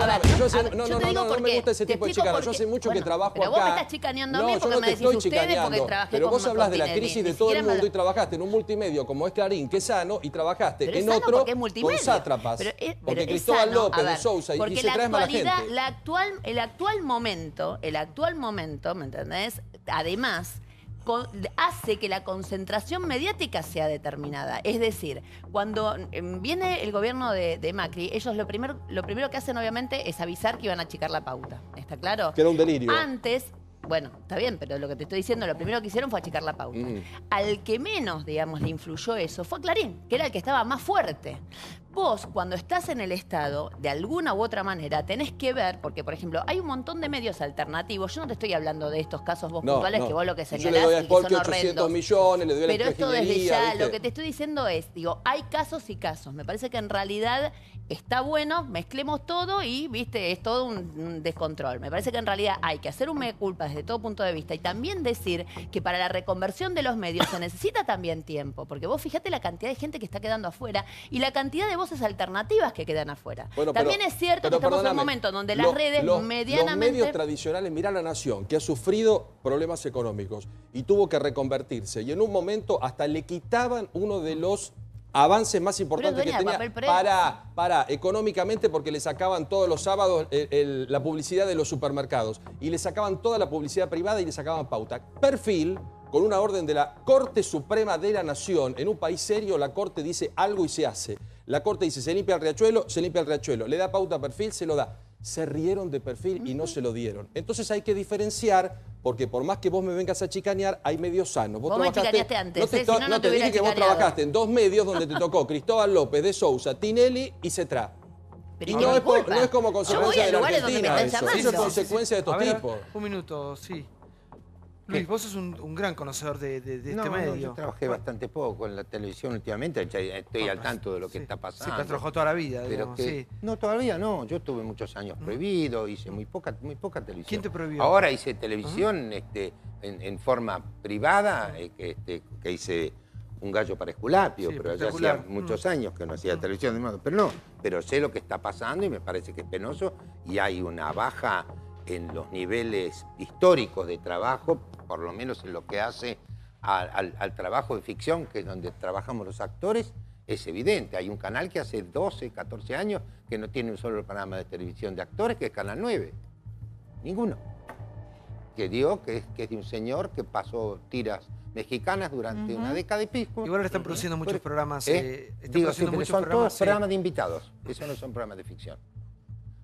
no me gusta ese tipo de chicanas. Yo hace mucho que trabajo acá. Pero vos me estás chicaneando a mí porque me decís ustedes, porque trabajé con Pero vos hablas de la Tinelli. crisis de todo el mundo y trabajaste en un multimedio como es Clarín, que es sano, y trabajaste en otro con sátrapas. Porque Cristóbal López de Sousa y se trae mala gente. El actual momento, ¿me entendés? Además, hace que la concentración mediática sea determinada. Es decir, cuando viene el gobierno de Macri, ellos lo primero que hacen, obviamente, es avisar que iban a achicar la pauta. ¿Está claro? Que era un delirio. Antes, bueno, está bien, pero lo que te estoy diciendo, lo primero que hicieron fue achicar la pauta. Al que menos, digamos, le influyó eso fue Clarín, que era el que estaba más fuerte. Vos, cuando estás en el Estado, de alguna u otra manera, tenés que ver, porque, por ejemplo, hay un montón de medios alternativos. Yo no te estoy hablando de estos casos puntuales que vos lo que señalás yo le doy a Spolky que son 800 millones, le doy a la Pero esto desde ya, ¿viste? lo que te estoy diciendo es, digo, hay casos y casos. Me parece que en realidad está bueno, mezclemos todo y, viste, es todo un descontrol. Me parece que en realidad hay que hacer un mea culpa desde todo punto de vista y también decir que para la reconversión de los medios se necesita también tiempo, porque vos fíjate la cantidad de gente que está quedando afuera y la cantidad de voces alternativas que quedan afuera. Bueno, también es cierto que estamos en un momento donde las redes medianamente... Los medios tradicionales, mirá La Nación, que ha sufrido problemas económicos y tuvo que reconvertirse, y en un momento hasta le quitaban uno de los avances más importantes que tenía económicamente, porque le sacaban todos los sábados la publicidad de los supermercados y le sacaban toda la publicidad privada y le sacaban pauta. Perfil, con una orden de la Corte Suprema de la Nación. En un país serio, la Corte dice algo y se hace. La Corte dice, se limpia el riachuelo, se limpia el riachuelo. Le da pauta a Perfil, se lo da. Se rieron de Perfil y no se lo dieron. Entonces hay que diferenciar, porque por más que vos me vengas a chicanear, hay medios sanos. Vos me chicaneaste antes, no te dije que vos trabajaste en 2 medios donde te tocó Cristóbal López de Sousa, Tinelli y Cetrá. Pero no es como consecuencia de la Argentina eso. Eso es consecuencia de estos tipos. Un minuto, sí. Luis, vos sos un gran conocedor de este medio. Yo trabajé bastante poco en la televisión últimamente, estoy al tanto de lo que está pasando. Sí, te trabajó toda la vida, digamos, sí. No, todavía no. Yo tuve muchos años prohibido, hice muy poca televisión. ¿Quién te prohibió? Ahora hice televisión en forma privada, que hice un gallo para Esculapio, Sí, pero ya hacía muchos años que no hacía televisión de modo. Pero sé lo que está pasando y me parece que es penoso y hay una baja en los niveles históricos de trabajo, por lo menos en lo que hace al trabajo de ficción, que es donde trabajamos los actores, es evidente. Hay un canal que hace 12, 14 años que no tiene un solo programa de televisión de actores, que es Canal 9. Ninguno. Que dio que es de un señor que pasó tiras mexicanas durante una década y pico. Igual ahora están produciendo muchos programas. Son todos programas de invitados. Esos no son programas de ficción.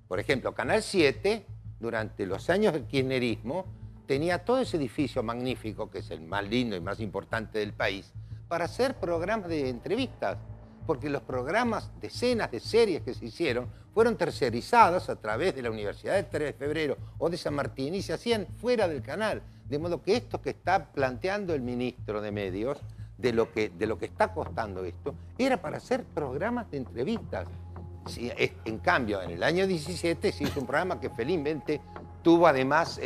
Por ejemplo, Canal 7, durante los años del kirchnerismo, tenía todo ese edificio magnífico, que es el más lindo y más importante del país, para hacer programas de entrevistas. Porque los programas, decenas de series que se hicieron, fueron tercerizados a través de la Universidad del 3 de Febrero o de San Martín y se hacían fuera del canal. De modo que esto que está planteando el ministro de Medios, de lo que está costando esto, era para hacer programas de entrevistas. Sí, en cambio, en el año 17 se hizo un programa que felizmente tuvo además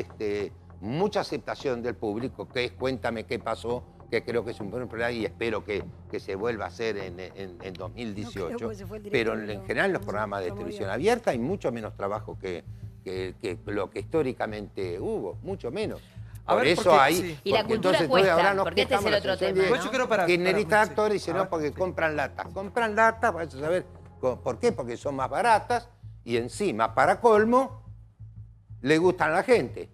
mucha aceptación del público, que es Cuéntame qué pasó, que creo que es un buen programa y espero que se vuelva a hacer en 2018. Pero en general en los programas de televisión abierta hay mucho menos trabajo que lo que históricamente hubo, mucho menos. Por eso hay... Y la cultura cuesta, ahora nos porque este es el otro tema, ¿no? Kirchneristas actores dicen, no, porque compran latas. Compran latas, vas a saber por qué, porque son más baratas y encima, para colmo, le gustan a la gente.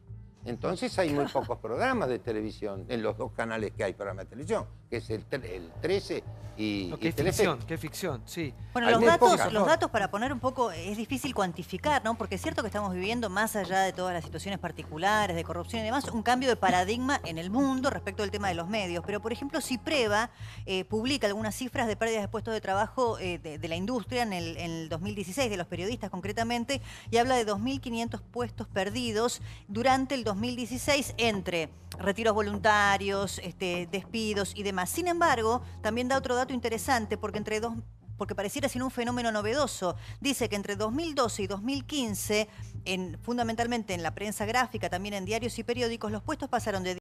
Entonces hay muy pocos programas de televisión en los dos canales que hay programas de televisión, que es el 13 y Telefe. Qué ficción, sí. Bueno, los datos para poner un poco, es difícil cuantificar, ¿no? Porque es cierto que estamos viviendo, más allá de todas las situaciones particulares, de corrupción y demás, un cambio de paradigma en el mundo respecto al tema de los medios. Pero, por ejemplo, Cipreva publica algunas cifras de pérdidas de puestos de trabajo de la industria en el 2016, de los periodistas concretamente, y habla de 2.500 puestos perdidos durante el 2016 entre retiros voluntarios, despidos y demás. Sin embargo, también da otro dato interesante porque pareciera ser un fenómeno novedoso. Dice que entre 2012 y 2015, fundamentalmente en la prensa gráfica, también en diarios y periódicos, los puestos pasaron de